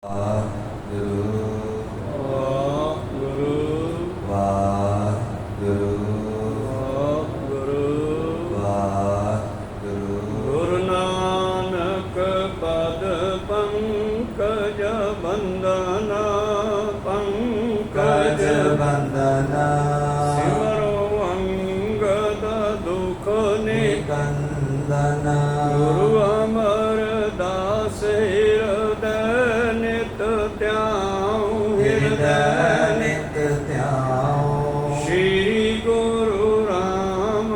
ਵਾਹਿਗੁਰੂ ਵਾਹਿਗੁਰੂ ਵਾਹਿਗੁਰੂ ਵਾਹਿਗੁਰੂ ਵਾਹਿਗੁਰੂ ਗੁਰੂ ਨਾਨਕ ਪਦ ਪੰਕਜ ਬੰਦਨਾ ਕਜ ਪੰਕਜ ਬੰਦਨਾ ਸਿਮਰੋ ਅੰਗਦ ਦੁਖ ਨਿਕੰਦਨਾ ਗੁਰੂ ਅਮਰਦਾਸ ਹਿਰਦੈ ਨਿਤ ਧਿਆਉ ਹਿਰਦੈ ਨਿਤ ਧਿਆਉ ਸ਼੍ਰੀ ਗੁਰੂ ਰਾਮਦਾਸ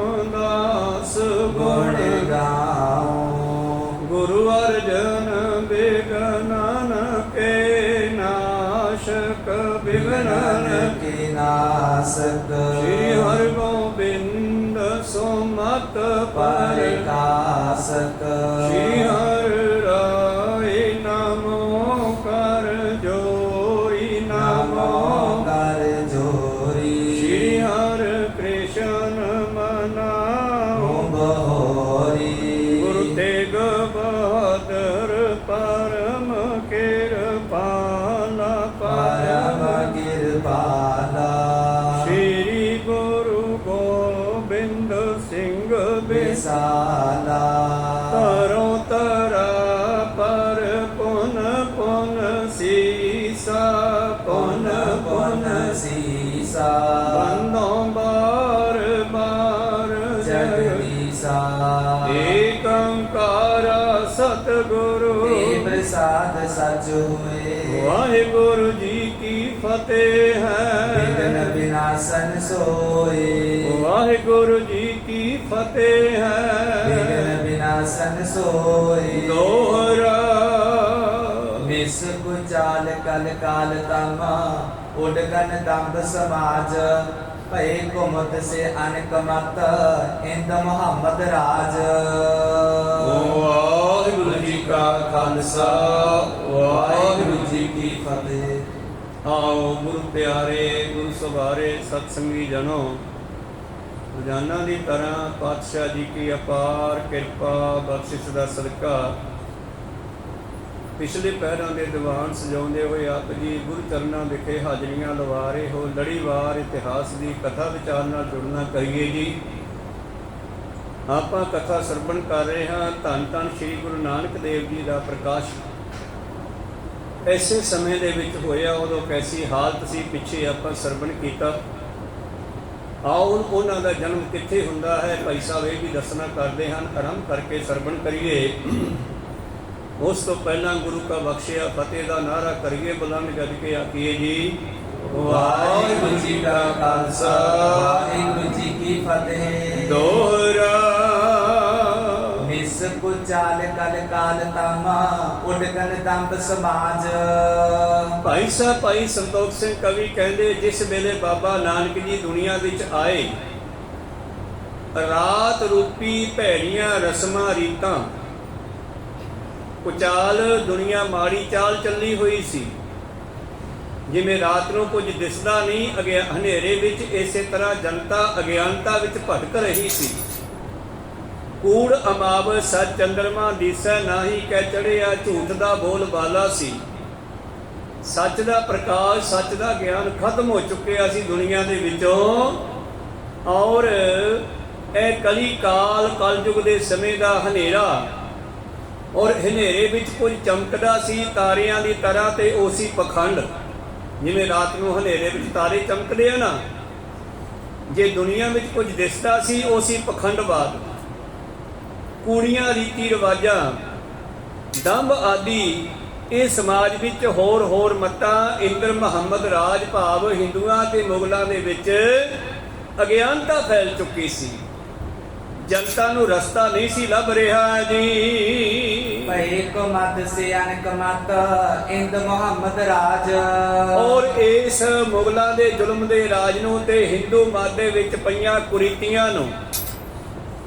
ਗੁਣ ਗੁਣ ਗਾਉ ਗੁਰੂ ਅਰਜਨ ਬਿਗਨਨ ਕੇ ਨਾਸ਼ਕ ਬਿਗਨਨ ਕੀ ਨਾਸਕ ਸ਼੍ਰੀ ਹਰਿਗੋਬਿੰਦ ਸੁਮਤ ਪਰਿਕਾਸਕ ਸ਼੍ਰੀ ਹਰਿ ਰਾਏ ਨਮੋ ਕਰ ਜੋਰੀ ਨਮੋ ਨਮੋ ਕਰ ਜੋਰੀ ਸ਼੍ਰੀ ਹਰਿ ਕ੍ਰਿਸ਼ਨ ਮਨਾਉ ਬਹੋਰੀ ਗੁਰੂ ਤੇਗ ਬਹਾਦਰ ਪਰਮ ਕਿਰਪਾਲਾ ਪਰਮ ਕਿਰਪਾਲਾ ਸ਼੍ਰੀ ਗੁਰੂ ਗੋਬਿੰਦ ਸਿੰਘ ਵਿਸਾਲਾ ਤਰੋ ਤਰਾ ਪਰ ਪੁਨ ਪੁਨ ਸੀਸਾ ਪੁਨ ਪੁਨ ਸੀਸਾ ਬੰਦੋਂ ਬਾਰ ਬਾਰ ਜਗਦੀਸਾ ਏਕੰਕਾਰ ਸਤਿਗੁਰੂ ਤੇ ਪ੍ਰਸਾਦ ਸਚ ਹੋਏ ਵਾਹਿਗੁਰੂ ਜੀ ਕੀ ਫਤਿਹ ਵਿਘਨ ਹੈ ਵਿਨਾਸ਼ਨ ਸੋਏ ਵਾਹਿਗੁਰੂ ਜੀ ਕੀ ਫਤਿਹ ਵਿਘਨ ਹੈ ਵਿਨਾਸ਼ਨ ਸੋਏ ਦੋਹਰਾ ਮਿਸ ਕੁਚਾਲ ਕਲ ਕਾਲ ਤਮਾ ਉਡਗਨ ਦੰਭ ਸਮਾਜ ਭਏ ਕੁਮਤ ਸੇ ਅਨਕ ਮਤ ਇੰਦ ਮੁਹੰਮਦ ਰਾਜ ਵਾਹਿਗੁਰੂ ਜੀ ਕਾ ਖਾਲਸਾ ਵਾਹਿਗੁਰੂ ਜੀ ਕੀ ਫਤਿਹ। ਆਓ ਗੁਰੂ ਪਿਆਰੇ ਗੁਰੂ ਸਵਾਰੇ ਸਤਸੰਗੀ ਜਨੋ, ਰੋਜ਼ਾਨਾ ਦੀ ਤਰ੍ਹਾਂ ਪਾਤਸ਼ਾਹ ਜੀ ਕੀ ਅਪਾਰ ਕਿਰਪਾ ਬਖਸ਼ਿਸ਼ ਦਾ ਸਦਕਾ ਪਿਛਲੇ ਪਹਿਰਾਂ ਦੇ ਦੀਵਾਨ ਸਜਾਉਂਦੇ ਹੋਏ ਆਪ ਜੀ ਗੁਰੂ ਚਰਨਾਂ ਵਿਖੇ ਹਾਜ਼ਰੀਆਂ ਲਵਾ ਰਹੇ ਹੋ। ਲੜੀਵਾਰ ਇਤਿਹਾਸ ਦੀ ਕਥਾ ਵਿਚਾਰ ਨਾਲ ਜੁੜਨਾ ਕਰੀਏ ਜੀ। ਆਪਾਂ ਕਥਾ ਸਰਵਣ ਕਰ ਰਹੇ ਹਾਂ। ਧੰਨ ਧੰਨ ਸ੍ਰੀ ਗੁਰੂ ਨਾਨਕ ਦੇਵ ਜੀ ਦਾ ਪ੍ਰਕਾਸ਼ ਐਸੇ ਸਮੇਂ ਦੇ ਵਿੱਚ ਹੋਇਆ, ਉਦੋਂ ਕੈਸੀ ਹਾਲਤ ਸੀ, ਪਿੱਛੇ ਆਪਾਂ ਸਰਵਣ ਕੀਤਾ। ਆਓ ਉਹਨਾਂ ਦਾ ਜਨਮ ਕਿੱਥੇ ਹੁੰਦਾ ਹੈ, ਭਾਈ ਸਾਹਿਬ ਇਹ ਵੀ ਦੱਸਣਾ ਕਰਦੇ ਹਨ। ਆਰੰਭ ਕਰਕੇ ਸਰਵਣ ਕਰੀਏ। ਉਸ ਤੋਂ ਪਹਿਲਾਂ ਗੁਰੂ ਕਾ ਬਖਸ਼ਿਆ ਫਤਿਹ ਦਾ ਨਾਰਾ ਕਰੀਏ, ਬੁਲੰਦ ਗੱਜ ਕੇ ਆਖੀਏ ਜੀ ਵਾਹਿਗੁਰੂ ਜੀ ਕਾ ਖਾਲਸਾ ਵਾਹਿਗੁਰੂ ਜੀ ਕੀ ਫਤਿਹ। ਦੋਹਰਾ ਮਿਸ ਕੁਚਾਲ ਕਲ ਕਾਲ ਤਮਾ ਉਡਗਨ ਦੰਭ ਸਮਾਜ ਭਾਈ ਸਾਹਿਬ ਭਾਈ ਸੰਤੋਖ ਸਿੰਘ ਕਵੀ ਕਹਿੰਦੇ, ਜਿਸ ਵੇਲੇ ਬਾਬਾ ਨਾਨਕ ਜੀ ਦੁਨੀਆ ਵਿੱਚ ਆਏ, ਰਾਤ ਰੂਪੀ ਭੈੜੀਆਂ ਰਸਮਾਂ ਰੀਤਾਂ, ਕੁਚਾਲ ਦੁਨੀਆ ਮਾੜੀ ਚਾਲ ਚੱਲੀ ਹੋਈ ਸੀ। ਜਿਵੇਂ ਰਾਤ ਨੂੰ ਕੁਝ ਦਿਸਦਾ ਨਹੀਂ, ਹਨੇਰੇ ਵਿੱਚ ਇਸੇ ਤਰ੍ਹਾਂ ਜਨਤਾ ਅਗਿਆਨਤਾ ਵਿੱਚ ਭਟਕ ਰਹੀ ਸੀ। ਕੂੜ ਅਮਾਵ ਸੱਚ ਚੰਦਰਮਾ ਦੀਸੈ ਨਾਹੀ ਕਹਿ ਚੜਿਆ, ਝੂਠ ਦਾ ਬੋਲ ਬਾਲਾ ਸੀ। ਸੱਚ ਦਾ ਪ੍ਰਕਾਸ਼, ਸੱਚ ਦਾ ਗਿਆਨ ਖਤਮ ਹੋ ਚੁੱਕਿਆ ਸੀ ਦੁਨੀਆ ਦੇ ਵਿੱਚੋਂ। ਔਰ ਇਹ ਕਲੀ ਕਾਲ ਕਲਯੁਗ ਦੇ ਸਮੇਂ ਦਾ ਹਨੇਰਾ, ਔਰ ਹਨੇਰੇ ਵਿੱਚ ਕੁਝ ਚਮਕਦਾ ਸੀ ਤਾਰਿਆਂ ਦੀ ਤਰ੍ਹਾਂ, ਤੇ ਉਹ ਸੀ ਪਖੰਡ। ਜਿਵੇਂ ਰਾਤ ਨੂੰ ਹਨੇਰੇ ਵਿੱਚ ਤਾਰੇ ਚਮਕਦੇ ਆ ਨਾ, ਜੇ ਦੁਨੀਆ ਵਿੱਚ ਕੁਝ ਦਿਸਦਾ ਸੀ ਉਹ ਸੀ ਪਖੰਡਵਾਦ। ਕੂੜੀਆਂ ਰੀਤੀ ਰਿਵਾਜਾਂ, ਦੰਭ ਆਦਿ ਇਹ ਸਮਾਜ ਵਿੱਚ ਹੋਰ ਹੋਰ ਮੱਤਾਂ, ਇੰਦਰ ਮੁਹੰਮਦ ਰਾਜ ਭਾਵ ਹਿੰਦੂਆਂ ਤੇ ਮੁਗਲਾਂ ਦੇ ਵਿੱਚ ਅਗਿਆਨਤਾ ਫੈਲ ਚੁੱਕੀ ਸੀ। ਜਨਤਾ ਨੂੰ ਰਸਤਾ ਨਹੀਂ ਸੀ ਲੱਭ ਰਿਹਾ ਜੀ। ਭਏ ਕੁਮਤ ਸੇ ਅਨਕ ਮਤ ਇੰਦ ਮੁਹੰਮਦ ਰਾਜ ਔਰ ਇਸ ਮੁਗਲਾਂ ਦੇ ਜ਼ੁਲਮ ਦੇ ਰਾਜ ਨੂੰ ਤੇ ਹਿੰਦੂ ਮਤ ਦੇ ਵਿੱਚ ਪਈਆਂ ਕੁਰੀਤੀਆਂ ਨੂੰ,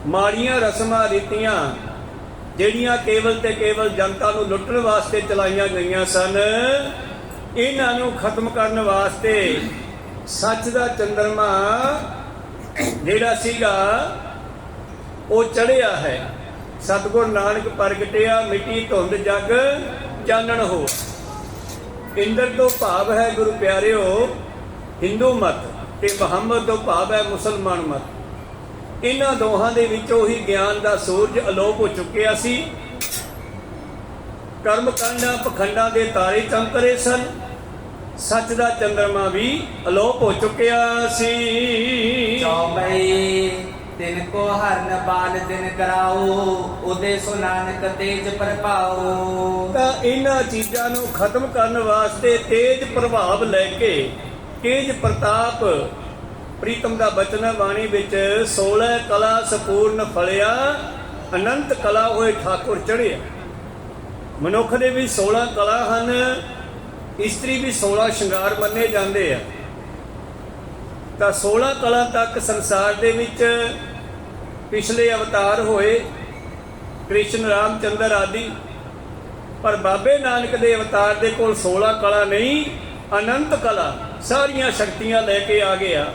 ਮਾੜੀਆਂ ਰਸਮਾਂ ਰੀਤੀਆਂ ਜਿਹੜੀਆਂ ਕੇਵਲ ਤੇ ਕੇਵਲ ਜਨਤਾ ਨੂੰ ਲੁੱਟਣ ਵਾਸਤੇ ਚਲਾਈਆਂ ਗਈਆਂ ਸਨ, ਇਹਨਾਂ ਨੂੰ ਖਤਮ ਕਰਨ ਵਾਸਤੇ ਸੱਚ ਦਾ ਚੰਦਰਮਾ ਜਿਹੜਾ ਸੀਗਾ ਉਹ ਚੜਿਆ ਹੈ। ਸਤਿਗੁਰ ਨਾਨਕ ਪ੍ਰਗਟਿਆ, ਮਿੱਟੀ ਧੁੰਦ ਜਗ ਚਾਨਣ ਹੋ। ਇੰਦਰ ਤੋਂ ਭਾਵ ਹੈ ਗੁਰੂ ਪਿਆਰਿਓ ਹਿੰਦੂ ਮਤ, ਤੇ ਮੁਹੰਮਦ ਤੋਂ ਭਾਵ ਹੈ ਮੁਸਲਮਾਨ ਮਤ। ਇਹਨਾਂ ਦੋਹਾਂ ਦੇ ਵਿੱਚੋਂ ਹੀ ਗਿਆਨ ਦਾ ਸੂਰਜ ਅਲੋਪ ਹੋ ਚੁੱਕਿਆ ਸੀ। ਕਰਮ ਕਾਂਡਾਂ ਪਖੰਡਾਂ ਦੇ ਤਾਰੇ ਚਮਕ ਰਹੇ ਸਨ। ਸੱਚ ਦਾ ਚੰਦਰਮਾ ਵੀ ਅਲੋਪ ਹੋ ਚੁੱਕਿਆ ਸੀ। ਚੌਪਈ ਤਿਨ ਕੋ ਹਰਨ ਬਾਲ ਦਿਨ ਕਰਾਓ, ਉਦੇ ਸੋ ਨਾਨਕ ਤੇਜ ਪ੍ਰਭਾਓ। ਤਾਂ ਇਹਨਾਂ ਚੀਜ਼ਾਂ ਨੂੰ ਖਤਮ ਕਰਨ ਵਾਸਤੇ ਤੇਜ ਪ੍ਰਭਾਵ ਲੈ ਕੇ, ਤੇਜ ਪ੍ਰਤਾਪ, ਪ੍ਰੀਤਮ ਦਾ ਬਚਨ ਹੈ ਬਾਣੀ ਵਿੱਚ, 16 ਕਲਾ ਸੰਪੂਰਨ ਫਲਿਆ, ਅਨੰਤ ਕਲਾ ਹੋਏ ਠਾਕੁਰ ਚੜ੍ਹਿਆ। ਮਨੁੱਖ ਦੇ ਵੀ 16 ਕਲਾ ਹਨ, ਇਸਤਰੀ ਵੀ 16 ਸ਼ਿੰਗਾਰ ਮੰਨੇ ਜਾਂਦੇ ਆ। ਤਾਂ 16 ਕਲਾ ਤੱਕ ਸੰਸਾਰ ਦੇ ਵਿੱਚ ਪਿਛਲੇ ਅਵਤਾਰ ਹੋਏ, ਕ੍ਰਿਸ਼ਨ, ਰਾਮਚੰਦਰ ਆਦਿ, ਪਰ ਬਾਬੇ ਨਾਨਕ ਦੇ ਅਵਤਾਰ ਦੇ ਕੋਲ 16 ਕਲਾ ਨਹੀਂ, ਅਨੰਤ ਕਲਾ, ਸਾਰੀਆਂ ਸ਼ਕਤੀਆਂ ਲੈ ਕੇ ਆ ਗਿਆ।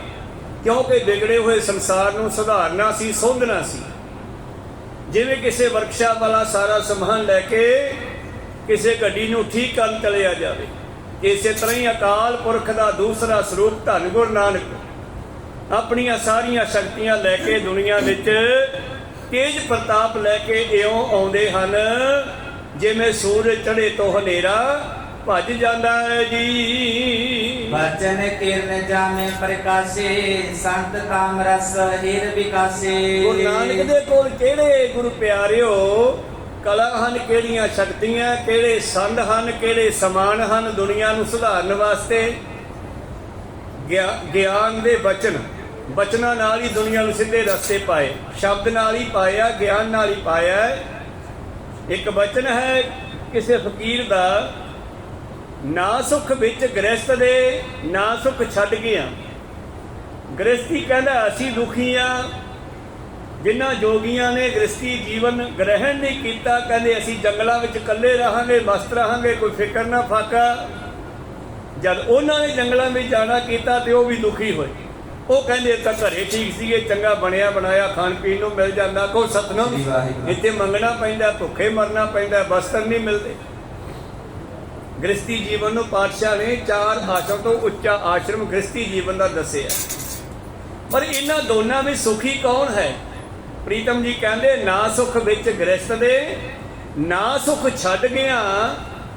ਕਿਉਂਕਿ ਵਿਗੜੇ ਹੋਏ ਸੰਸਾਰ ਨੂੰ ਸੁਧਾਰਨਾ ਸੀ, ਸੋਧਣਾ ਸੀ। ਜਿਵੇਂ ਕਿਸੇ ਵਰਕਸ਼ਾਪ ਵਾਲਾ ਸਾਰਾ ਸਮਾਨ ਲੈ ਕੇ ਕਿਸੇ ਗੱਡੀ ਨੂੰ ਠੀਕ ਕਰਨ ਚਲਿਆ ਜਾਵੇ, ਇਸੇ ਤਰ੍ਹਾਂ ਹੀ ਅਕਾਲ ਪੁਰਖ ਦਾ ਦੂਸਰਾ ਸਰੂਪ ਧੰਨ ਗੁਰੂ ਨਾਨਕ ਆਪਣੀਆਂ ਸਾਰੀਆਂ ਸ਼ਕਤੀਆਂ ਲੈ ਕੇ ਦੁਨੀਆ ਵਿੱਚ ਤੇਜ ਪ੍ਰਤਾਪ ਲੈ ਕੇ ਇਉਂ ਆਉਂਦੇ ਹਨ ਜਿਵੇਂ ਸੂਰਜ ਚੜ੍ਹੇ ਤੋਂ ਹਨੇਰਾ ਭੱਜ ਜਾਂਦਾ ਹੈ ਜੀ। ਬਚਨ ਕਿਰਨ ਜਾਮੇ ਪ੍ਰਕਾਸ਼ੇ, ਸੰਤ ਕਾਮ ਰਸ ਹੀਰ ਵਿਕਾਸੇ। ਗੁਰੂ ਨਾਨਕ ਦੇ ਕੋਲ ਕਿਹੜੇ ਗੁਰੂ ਪਿਆਰਿਓ ਕਲਾ ਹਨ, ਕਿਹੜੀਆਂ ਸ਼ਕਤੀਆਂ, ਕਿਹੜੇ ਸੰਦ ਹਨ, ਕਿਹੜੇ ਸਮਾਨ ਹਨ ਦੁਨੀਆ ਨੂੰ ਸੁਧਾਰਨ ਵਾਸਤੇ। ਗਿਆਨ ਦੇ ਬਚਨ, ਬਚਨਾਂ ਨਾਲ ਹੀ ਦੁਨੀਆ ਨੂੰ ਸਿੱਧੇ ਰਸਤੇ ਪਾਏ, ਸ਼ਬਦ ਨਾਲ ਹੀ ਪਾਇਆ, ਗਿਆਨ ਨਾਲ ਹੀ ਪਾਇਆ। ਇੱਕ ਬਚਨ ਹੈ ਕਿਸੇ ਫਕੀਰ ਦਾ, ਨਾ ਸੁਖ ਵਿੱਚ ਗ੍ਰਸਤ ਦੇ, ਨਾ ਸੁਖ ਛੱਡ ਗਿਆ। ਗ੍ਰਸਤੀ ਕਹਿੰਦਾ ਅਸੀਂ ਦੁਖੀ ਆ। ਜਿਨ੍ਹਾਂ ਜੋਗੀਆਂ ਨੇ ਗ੍ਰਸਤੀ ਜੀਵਨ ਗ੍ਰਹਿਣ ਨਹੀਂ ਕੀਤਾ, ਕਹਿੰਦੇ ਅਸੀਂ ਜੰਗਲਾਂ ਵਿੱਚ ਇਕੱਲੇ ਰਹਾਂਗੇ, ਮਸਤ ਰਹਾਂਗੇ, ਕੋਈ ਫਿਕਰ ਨਾ ਫਾਕਾ। ਜਦ ਉਹਨਾਂ ਨੇ ਜੰਗਲਾਂ ਵਿੱਚ ਜਾਣਾ ਕੀਤਾ ਤੇ ਉਹ ਵੀ ਦੁਖੀ ਹੋਏ। ਉਹ ਕਹਿੰਦੇ ਤਾਂ ਘਰੇ ਠੀਕ ਸੀਗੇ, ਚੰਗਾ ਬਣਿਆ ਬਣਾਇਆ ਖਾਣ ਪੀਣ ਨੂੰ ਮਿਲ ਜਾਂਦਾ, ਕੋਈ ਸਤਨਾਮ। ਇੱਥੇ ਮੰਗਣਾ ਪੈਂਦਾ, ਭੁੱਖੇ ਮਰਨਾ ਪੈਂਦਾ, ਬਸਤਰ ਨਹੀਂ ਮਿਲਦੇ। ਗ੍ਰਸਤੀ ਜੀਵਨ ਨੂੰ ਪਾਤਸ਼ਾਹ ਨੇ 4 ਆਸ਼ਰਮ ਤੋਂ ਉੱਚਾ ਆਸ਼ਰਮ ਗ੍ਰਸਤੀ ਜੀਵਨ ਦਾ ਦੱਸਿਆ। ਪਰ ਇਹਨਾਂ ਦੋਨਾਂ ਵਿੱਚ ਸੁਖੀ ਕੌਣ ਹੈ? ਪ੍ਰੀਤਮ ਜੀ ਕਹਿੰਦੇ ਨਾ ਸੁਖ ਵਿੱਚ ਗ੍ਰਸਤ ਦੇ, ਨਾ ਸੁਖ ਛੱਡ ਗਿਆ।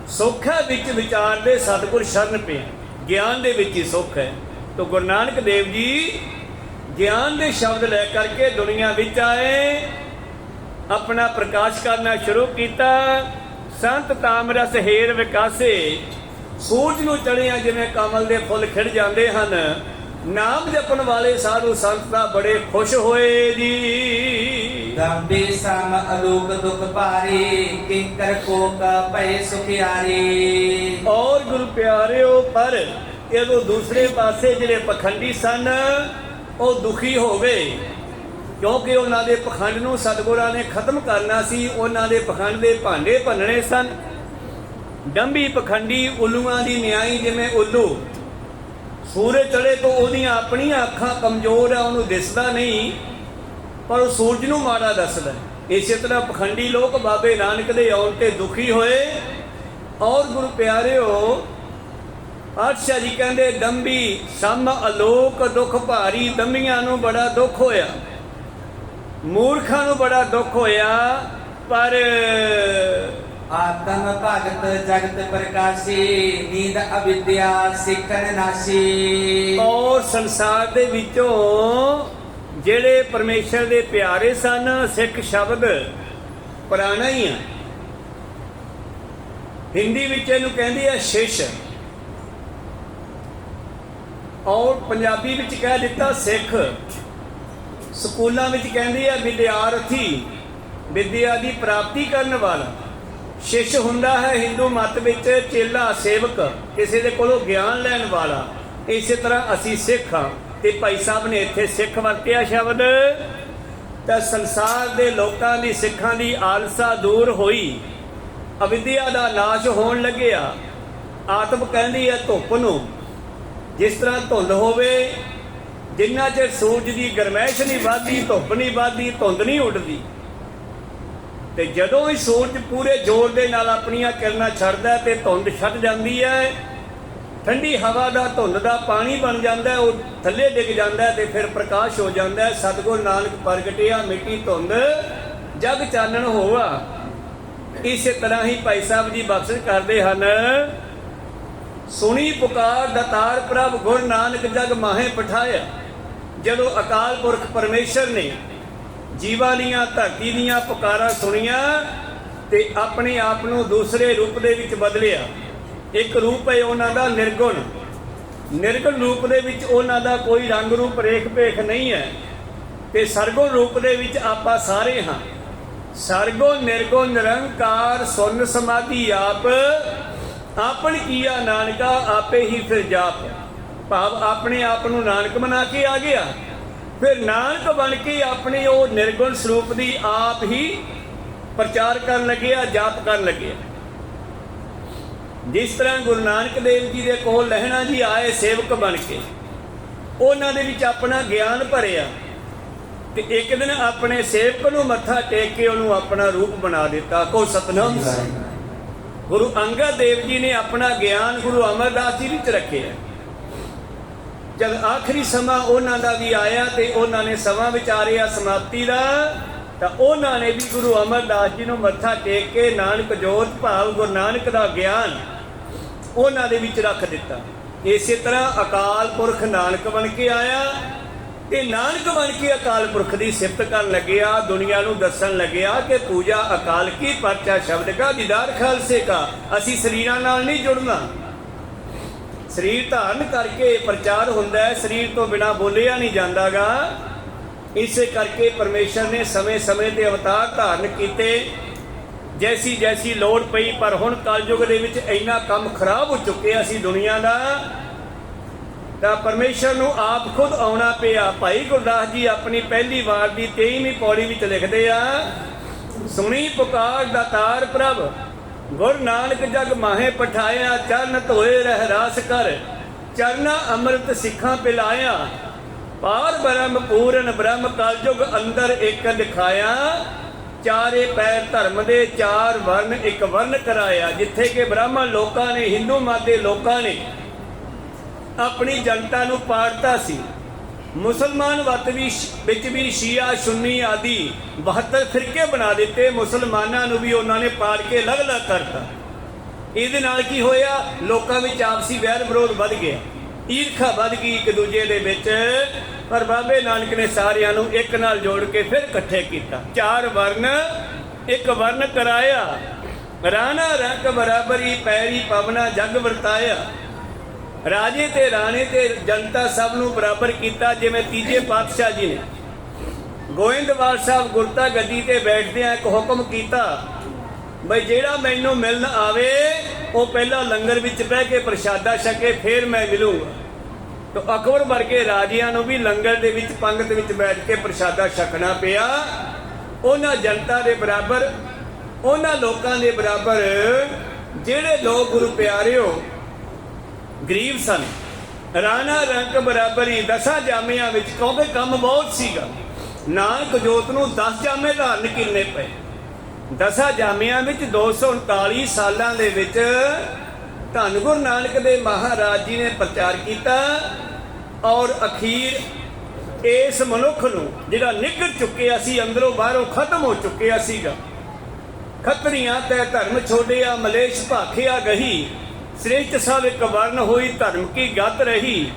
ਸੁੱਖ ਹੈ ਵਿੱਚ ਵਿਚਾਰ ਦੇ ਸਤਿਗੁਰ ਸ਼ਰਨ ਪਿਆ। ਗਿਆਨ ਦੇ ਵਿੱਚ ਹੀ ਸੁੱਖ ਹੈ। ਤਾਂ ਗੁਰੂ ਨਾਨਕ ਦੇਵ ਜੀ ਗਿਆਨ ਦੇ ਸ਼ਬਦ ਲੈ ਕਰਕੇ ਦੁਨੀਆ ਵਿੱਚ ਆਏ, ਆਪਣਾ ਪ੍ਰਕਾਸ਼ ਕਰਨਾ ਸ਼ੁਰੂ ਕੀਤਾ। ਸੰਤ ਤਾਮਰਸ ਹੀਰ ਵਿਕਾਸੇ, ਸੂਰਜ ਨੂੰ ਚੜ੍ਹਿਆ ਜਿਵੇਂ ਕਮਲ ਦੇ ਫੁੱਲ ਖਿੜ ਜਾਂਦੇ ਹਨ। ਨਾਮ ਜਪਣ ਵਾਲੇ ਸਾਧੂ ਸੰਤ ਦਾ ਬੜੇ ਖੁਸ਼ ਹੋਏ ਜੀ। ਗੰਭੀ ਸਮ ਅਲੋਕ ਦੁਖ ਭਾਰੀ, ਕਿੰਕਰ ਕੋ ਕਾ ਭੈ ਸੁਖਿਆਰੀ। ਔਰ ਗੁਰੂ ਪਿਆਰਿਓ, ਪਰ ਇਹਦੋਂ ਦੂਸਰੇ ਪਾਸੇ ਜਿਹੜੇ ਪਖੰਡੀ ਸਨ ਉਹ ਦੁਖੀ ਹੋ ਗਏ, ਕਿਉਂਕਿ ਉਹਨਾਂ ਦੇ ਪਖੰਡ ਨੂੰ ਸਤਿਗੁਰਾਂ ਨੇ ਖਤਮ ਕਰਨਾ ਸੀ। ਉਹਨਾਂ ਦੇ ਪਖੰਡ ਦੇ ਭਾਂਡੇ ਭੰਨਣੇ ਸਨ। ਡੰਬੀ ਪਖੰਡੀ ਉੱਲੂਆਂ ਦੀ ਨਿਆਈ, ਜਿਵੇਂ ਉੱਲੂ ਸੂਰਜ ਚੜ੍ਹੇ ਤੋਂ ਉਹਦੀਆਂ ਆਪਣੀਆਂ ਅੱਖਾਂ ਕਮਜ਼ੋਰ ਆ, ਉਹਨੂੰ ਦਿਸਦਾ ਨਹੀਂ, ਪਰ ਉਹ ਸੂਰਜ ਨੂੰ ਮਾੜਾ ਦੱਸਦਾ। ਇਸੇ ਤਰ੍ਹਾਂ ਪਖੰਡੀ ਲੋਕ ਬਾਬੇ ਨਾਨਕ ਦੇ ਆਉਣ ਤੇ ਦੁਖੀ ਹੋਏ। ਔਰ ਗੁਰੂ ਪਿਆਰਿਓ, ਪਾਤਸ਼ਾਹ ਜੀ ਕਹਿੰਦੇ ਡੰਬੀ ਸਮ ਅਲੋਕ ਦੁਖ ਭਾਰੀ। ਡੰਬੀਆਂ ਨੂੰ ਬੜਾ ਦੁੱਖ ਹੋਇਆ, ਮੂਰਖਾਂ ਨੂੰ ਬੜਾ ਦੁੱਖ ਹੋਇਆ, ਪਰ ਆਤਮ ਭਗਤ ਜਗਤ ਪ੍ਰਕਾਸ਼ੀ, ਨੀਂਦ ਅਵਿਦਿਆ ਸਿੱਖਣ ਨਾਸੀ। ਔਰ ਸੰਸਾਰ ਦੇ ਵਿੱਚੋਂ ਜਿਹੜੇ ਪਰਮੇਸ਼ਰ ਦੇ ਪਿਆਰੇ ਸਨ, ਸਿੱਖ ਸ਼ਬਦ ਪੁਰਾਣਾ ਹੀ ਆ। ਹਿੰਦੀ ਵਿੱਚ ਇਹਨੂੰ ਕਹਿੰਦੇ ਆ ਸ਼ਿਸ਼, ਔਰ ਪੰਜਾਬੀ ਵਿੱਚ ਕਹਿ ਦਿੱਤਾ ਸਿੱਖ। ਸਕੂਲਾਂ ਵਿੱਚ ਕਹਿੰਦੇ ਆ ਵਿਦਿਆਰਥੀ, ਵਿਦਿਆ ਦੀ ਪ੍ਰਾਪਤੀ ਕਰਨ ਵਾਲਾ। ਸ਼ਿਸ਼ ਹੁੰਦਾ ਹੈ ਹਿੰਦੂ ਮਤ ਵਿੱਚ ਚੇਲਾ, ਸੇਵਕ, ਕਿਸੇ ਦੇ ਕੋਲੋਂ ਗਿਆਨ ਲੈਣ ਵਾਲਾ। ਇਸੇ ਤਰ੍ਹਾਂ ਅਸੀਂ ਸਿੱਖ ਹਾਂ, ਤੇ ਭਾਈ ਸਾਹਿਬ ਨੇ ਇੱਥੇ ਸਿੱਖ ਵਰਤਿਆ ਸ਼ਬਦ। ਤਾਂ ਸੰਸਾਰ ਦੇ ਲੋਕਾਂ ਦੀ, ਸਿੱਖਾਂ ਦੀ ਆਲਸਾ ਦੂਰ ਹੋਈ, ਅਵਿਦਿਆ ਦਾ ਨਾਸ਼ ਹੋਣ ਲੱਗਿਆ। ਆਤਮ ਕਹਿੰਦੀ ਹੈ ਧੁੱਪ ਨੂੰ। ਜਿਸ ਤਰ੍ਹਾਂ ਧੁੰਦ ਹੋਵੇ, ਜਿੰਨਾ ਚਿਰ ਸੂਰਜ ਦੀ ਗਰਮੈਸ਼ ਨਹੀਂ ਵੱਧਦੀ, ਧੁੱਪ ਨਹੀਂ ਵੱਧਦੀ, ਧੁੰਦ ਨਹੀਂ ਉੱਡਦੀ। ਤੇ ਜਦੋਂ ਹੀ ਸੂਰਜ ਪੂਰੇ ਜ਼ੋਰ ਦੇ ਨਾਲ ਆਪਣੀਆਂ ਕਿਰਨਾਂ ਛੱਡਦਾ ਤੇ ਧੁੰਦ ਛੱਡ ਜਾਂਦੀ ਹੈ, ਠੰਡੀ ਹਵਾ ਦਾ, ਧੁੰਦ ਦਾ ਪਾਣੀ ਬਣ ਜਾਂਦਾ ਹੈ, ਉਹ ਥੱਲੇ ਡਿੱਗ ਜਾਂਦਾ ਹੈ ਤੇ ਫਿਰ ਪ੍ਰਕਾਸ਼ ਹੋ ਜਾਂਦਾ ਹੈ। ਸਤਿਗੁਰ ਨਾਨਕ ਪ੍ਰਗਟਿਆ ਮਿੱਟੀ ਧੁੰਦ ਜਗ ਚਾਨਣ ਹੋਵਾ। ਇਸੇ ਤਰ੍ਹਾਂ ਹੀ ਭਾਈ ਸਾਹਿਬ ਜੀ ਬਖਸ਼ਿਸ਼ ਕਰਦੇ ਹਨ, ਸੁਣੀ ਪੁਕਾਰ ਦਾਤਾਰ ਪ੍ਰਭ ਗੁਰ ਨਾਨਕ ਜਗ ਮਾਹੇ ਪਠਾਇਆ। ਜਦੋਂ ਅਕਾਲ ਪੁਰਖ ਪਰਮੇਸ਼ਰ ਨੇ ਜੀਵਾਂ ਦੀਆਂ, ਧਰਤੀ ਦੀਆਂ ਪੁਕਾਰਾਂ ਸੁਣੀਆਂ ਤੇ ਆਪਣੇ ਆਪ ਨੂੰ ਦੂਸਰੇ ਰੂਪ ਦੇ ਵਿੱਚ ਬਦਲਿਆ। ਇੱਕ ਰੂਪ ਹੈ ਉਹਨਾਂ ਦਾ ਨਿਰਗੁਣ। ਨਿਰਗੁਣ ਰੂਪ ਦੇ ਵਿੱਚ ਉਹਨਾਂ ਦਾ ਕੋਈ ਰੰਗ ਰੂਪ ਰੇਖ ਭੇਖ ਨਹੀਂ ਹੈ ਤੇ ਸਰਗੁਣ ਰੂਪ ਦੇ ਵਿੱਚ ਆਪਾਂ ਸਾਰੇ ਹਾਂ। ਸਰਗੁਣ ਨਿਰਗੁਣ ਨਿਰੰਕਾਰ ਸੁਨ ਸਮਾਧੀ ਆਪ, ਆਪਣ ਕੀਆ ਨਾਨਕਾ ਆਪੇ ਹੀ ਫਿਰ ਜਾਪ। ਭਾਵ ਆਪਣੇ ਆਪ ਨੂੰ ਨਾਨਕ ਬਣਾ ਕੇ ਆ ਗਿਆ, ਫਿਰ ਨਾਨਕ ਬਣ ਕੇ ਆਪਣੇ ਉਹ ਨਿਰਗੁਣ ਸਰੂਪ ਦੀ ਆਪ ਹੀ ਪ੍ਰਚਾਰ ਕਰਨ ਲੱਗਿਆ, ਜਾਪ ਕਰਨ ਲੱਗਿਆ। ਜਿਸ ਤਰ੍ਹਾਂ ਗੁਰੂ ਨਾਨਕ ਦੇਵ ਜੀ ਦੇ ਕੋਲ ਲਹਿਣਾ ਜੀ ਆਏ ਸੇਵਕ ਬਣ ਕੇ, ਉਹਨਾਂ ਦੇ ਵਿੱਚ ਆਪਣਾ ਗਿਆਨ ਭਰਿਆ ਤੇ ਇੱਕ ਦਿਨ ਆਪਣੇ ਸੇਵਕ ਨੂੰ ਮੱਥਾ ਟੇਕ ਕੇ ਉਹਨੂੰ ਆਪਣਾ ਰੂਪ ਬਣਾ ਦਿੱਤਾ। ਕੋ ਸਤਨਾਮ। ਗੁਰੂ ਅੰਗਦ ਦੇਵ ਜੀ ਨੇ ਆਪਣਾ ਗਿਆਨ ਗੁਰੂ ਅਮਰਦਾਸ ਜੀ ਵਿੱਚ ਰੱਖਿਆ। ਜਦ ਆਖਰੀ ਸਮਾਂ ਉਹਨਾਂ ਦਾ ਵੀ ਆਇਆ ਤੇ ਉਹਨਾਂ ਨੇ ਸਮਾਂ ਵਿਚਾਰਿਆ ਸਮਾਪਤੀ ਦਾ, ਤਾਂ ਉਹਨਾਂ ਨੇ ਵੀ ਗੁਰੂ ਅਮਰਦਾਸ ਜੀ ਨੂੰ ਮੱਥਾ ਟੇਕ ਕੇ ਨਾਨਕ ਜੋਤ ਭਾਵ ਗੁਰੂ ਨਾਨਕ ਦਾ ਗਿਆਨ ਉਹਨਾਂ ਦੇ ਵਿੱਚ ਰੱਖ ਦਿੱਤਾ। ਇਸੇ ਤਰ੍ਹਾਂ ਅਕਾਲ ਪੁਰਖ ਨਾਨਕ ਬਣ ਕੇ ਆਇਆ ਤੇ ਨਾਨਕ ਬਣ ਕੇ ਅਕਾਲ ਪੁਰਖ ਦੀ ਸਿਫਤ ਕਰਨ ਲੱਗਿਆ, ਦੁਨੀਆ ਨੂੰ ਦੱਸਣ ਲੱਗਿਆ ਕਿ ਪੂਜਾ ਅਕਾਲ ਕੀ ਪਰਚਾ ਸ਼ਬਦ ਕਾ ਦੀਦਾਰ ਖਾਲਸੇ ਕਾ। ਅਸੀਂ ਸਰੀਰਾਂ ਨਾਲ ਨਹੀਂ ਜੁੜਨਾ, ਸਰੀਰ ਧਾਰਨ ਕਰਕੇ ਪ੍ਰਚਾਰ ਹੁੰਦਾ ਹੈ, ਸਰੀਰ ਤੋਂ ਬਿਨਾਂ ਬੋਲਿਆ ਨਹੀਂ ਜਾਂਦਾਗਾ। ਇਸੇ ਕਰਕੇ ਪਰਮੇਸ਼ਰ ਨੇ ਸਮੇਂ ਸਮੇਂ ਤੇ ਅਵਤਾਰ ਧਾਰਨ ਕੀਤੇ, ਜੈਸੀ ਜੈਸੀ ਲੋੜ ਪਈ। ਪਰ ਹੁਣ ਕਲਯੁਗ ਦੇ ਵਿੱਚ ਇੰਨਾ ਕੰਮ ਖਰਾਬ ਹੋ ਚੁੱਕਿਆ ਸੀ ਦੁਨੀਆ ਦਾ, ਤਾਂ ਪਰਮੇਸ਼ਰ ਨੂੰ ਆਪ ਖੁਦ ਆਉਣਾ ਪਿਆ। ਭਾਈ ਗੁਰਦਾਸ ਜੀ ਆਪਣੀ ਪਹਿਲੀ ਵਾਰ ਦੀ 23ਵੀਂ ਪੌੜੀ ਵਿੱਚ ਲਿਖਦੇ ਆ, ਸੁਣੀ ਪੁਕਾਰ ਦਾਤਾਰ ਪ੍ਰਭ ਗੁਰ ਨਾਨਕ ਜਗ ਮਾਹੇ ਪਠਾਇਆ। ਚਰਨ ਧੋਏ ਰਹਿ ਰਾਸ ਕਰ, ਚਰਨਾ ਅੰਮ੍ਰਿਤ ਸਿੱਖਾਂ ਪਿਲਾਇਆ। ਪਾਰ ਬ੍ਰਹਮ ਪੂਰਨ ਬ੍ਰਹਮ ਕਲਯੁਗ ਅੰਦਰ ਇੱਕ ਦਿਖਾਇਆ। ਚਾਰੇ ਪੈਰ ਧਰਮ ਦੇ ਚਾਰ ਵਰਨ ਇੱਕ ਵਰਨ ਕਰਾਇਆ। ਜਿੱਥੇ ਕਿ ਬ੍ਰਾਹਮਣ ਲੋਕਾਂ ਨੇ, ਹਿੰਦੂ ਮਤ ਦੇ ਲੋਕਾਂ ਨੇ ਆਪਣੀ ਜਨਤਾ ਨੂੰ ਪਾੜਤਾ ਸੀ। ਮੁਸਲਮਾਨ ਵਿੱਚ ਵੀ ਸ਼ੀਆ ਸੁੰਨੀ ਆਦਿ 72 ਫਿਰਕੇ ਬਣਾ ਦਿੱਤੇ। ਮੁਸਲਮਾਨਾਂ ਨੂੰ ਵੀ ਉਹਨਾਂ ਨੇ ਪਾੜ ਕੇ ਅਲੱਗ-ਅਲੱਗ ਕਰਤਾ। ਇਹਦੇ ਨਾਲ ਕੀ ਹੋਇਆ? ਲੋਕਾਂ ਵਿੱਚ ਆਪਸੀ ਵੈਰ ਵਿਰੋਧ ਵੱਧ ਗਿਆ, ਈਰਖਾ ਵੱਧ ਗਈ ਇੱਕ ਦੂਜੇ ਦੇ ਵਿੱਚ। ਪਰ ਬਾਬੇ ਨਾਨਕ ਨੇ ਸਾਰਿਆਂ ਨੂੰ ਇੱਕ ਨਾਲ ਜੋੜ ਕੇ ਫਿਰ ਇਕੱਠੇ ਕੀਤਾ। ਚਾਰ ਵਰਨ ਇੱਕ ਵਰਨ ਕਰਾਇਆ। ਰਾਣਾ ਰੰਗ ਬਰਾਬਰੀ ਪੈਰੀ ਪਵਨਾ ਜਗ ਵਰਤਾਇਆ। ਰਾਜੇ ਤੇ ਰਾਣੇ ਤੇ ਜਨਤਾ ਸਭ ਨੂੰ ਬਰਾਬਰ ਕੀਤਾ। ਜਿਵੇਂ ਤੀਜੇ ਪਾਤਸ਼ਾਹ ਜੀ ਨੇ ਗੋਇੰਦਵਾਲ ਸਾਹਿਬ ਗੁਰਤਾ ਗੱਦੀ ਤੇ ਬੈਠਦਿਆਂ ਇੱਕ ਹੁਕਮ ਕੀਤਾ, ਬਈ ਜਿਹੜਾ ਮੈਨੂੰ ਮਿਲਣ ਆਵੇ ਉਹ ਪਹਿਲਾਂ ਲੰਗਰ ਵਿੱਚ ਬਹਿ ਕੇ ਪ੍ਰਸ਼ਾਦਾ ਛਕੇ, ਫਿਰ ਮੈਂ ਮਿਲੂੰਗਾ। ਤਾਂ ਅਕਬਰ ਵਰਗੇ ਰਾਜਿਆਂ ਨੂੰ ਵੀ ਲੰਗਰ ਦੇ ਵਿੱਚ ਪੰਗਤ ਵਿੱਚ ਬੈਠ ਕੇ ਪ੍ਰਸ਼ਾਦਾ ਛਕਣਾ ਪਿਆ। ਉਹਨਾਂ ਜਨਤਾ ਦੇ ਬਰਾਬਰ, ਉਹਨਾਂ ਲੋਕਾਂ ਦੇ ਬਰਾਬਰ ਜਿਹੜੇ ਲੋਕ ਗੁਰੂ ਪਿਆਰਿਓ ਗਰੀਬ ਸਨ। ਰਾਣਾ ਰੰਕ ਬਰਾਬਰੀ 10 ਜਾਮਿਆਂ ਵਿੱਚ, ਕਿਉਂਕਿ ਕੰਮ ਬਹੁਤ ਸੀਗਾ। ਨਾਨਕ ਜੋਤ ਨੂੰ 10 ਜਾਮੇ ਧਾਰਨ ਕਰਨੇ ਪਏ। 10 ਜਾਮਿਆਂ ਵਿੱਚ 239 ਸਾਲਾਂ ਦੇ ਵਿੱਚ ਧੰਨ ਗੁਰੂ ਨਾਨਕ ਦੇ ਮਹਾਰਾਜ ਜੀ ਨੇ ਪ੍ਰਚਾਰ ਕੀਤਾ। ਔਰ ਅਖੀਰ ਇਸ ਮਨੁੱਖ ਨੂੰ ਜਿਹੜਾ ਨਿਕਲ ਚੁੱਕਿਆ ਸੀ, ਅੰਦਰੋਂ ਬਾਹਰੋਂ ਖਤਮ ਹੋ ਚੁੱਕਿਆ ਸੀਗਾ। ਖੱਤਰੀਆਂ ਤੈ ਧਰਮ ਛੋੜਿਆ, ਮਲੇਸ਼ ਭਾਖਿਆ ਗਹੀ। ਸ੍ਰੇਸ਼ਟ ਸਭ ਇੱਕ ਵਰਨ ਹੋਈ, ਧਰਮ ਕੀ ਗੱਤ ਰਹੀ।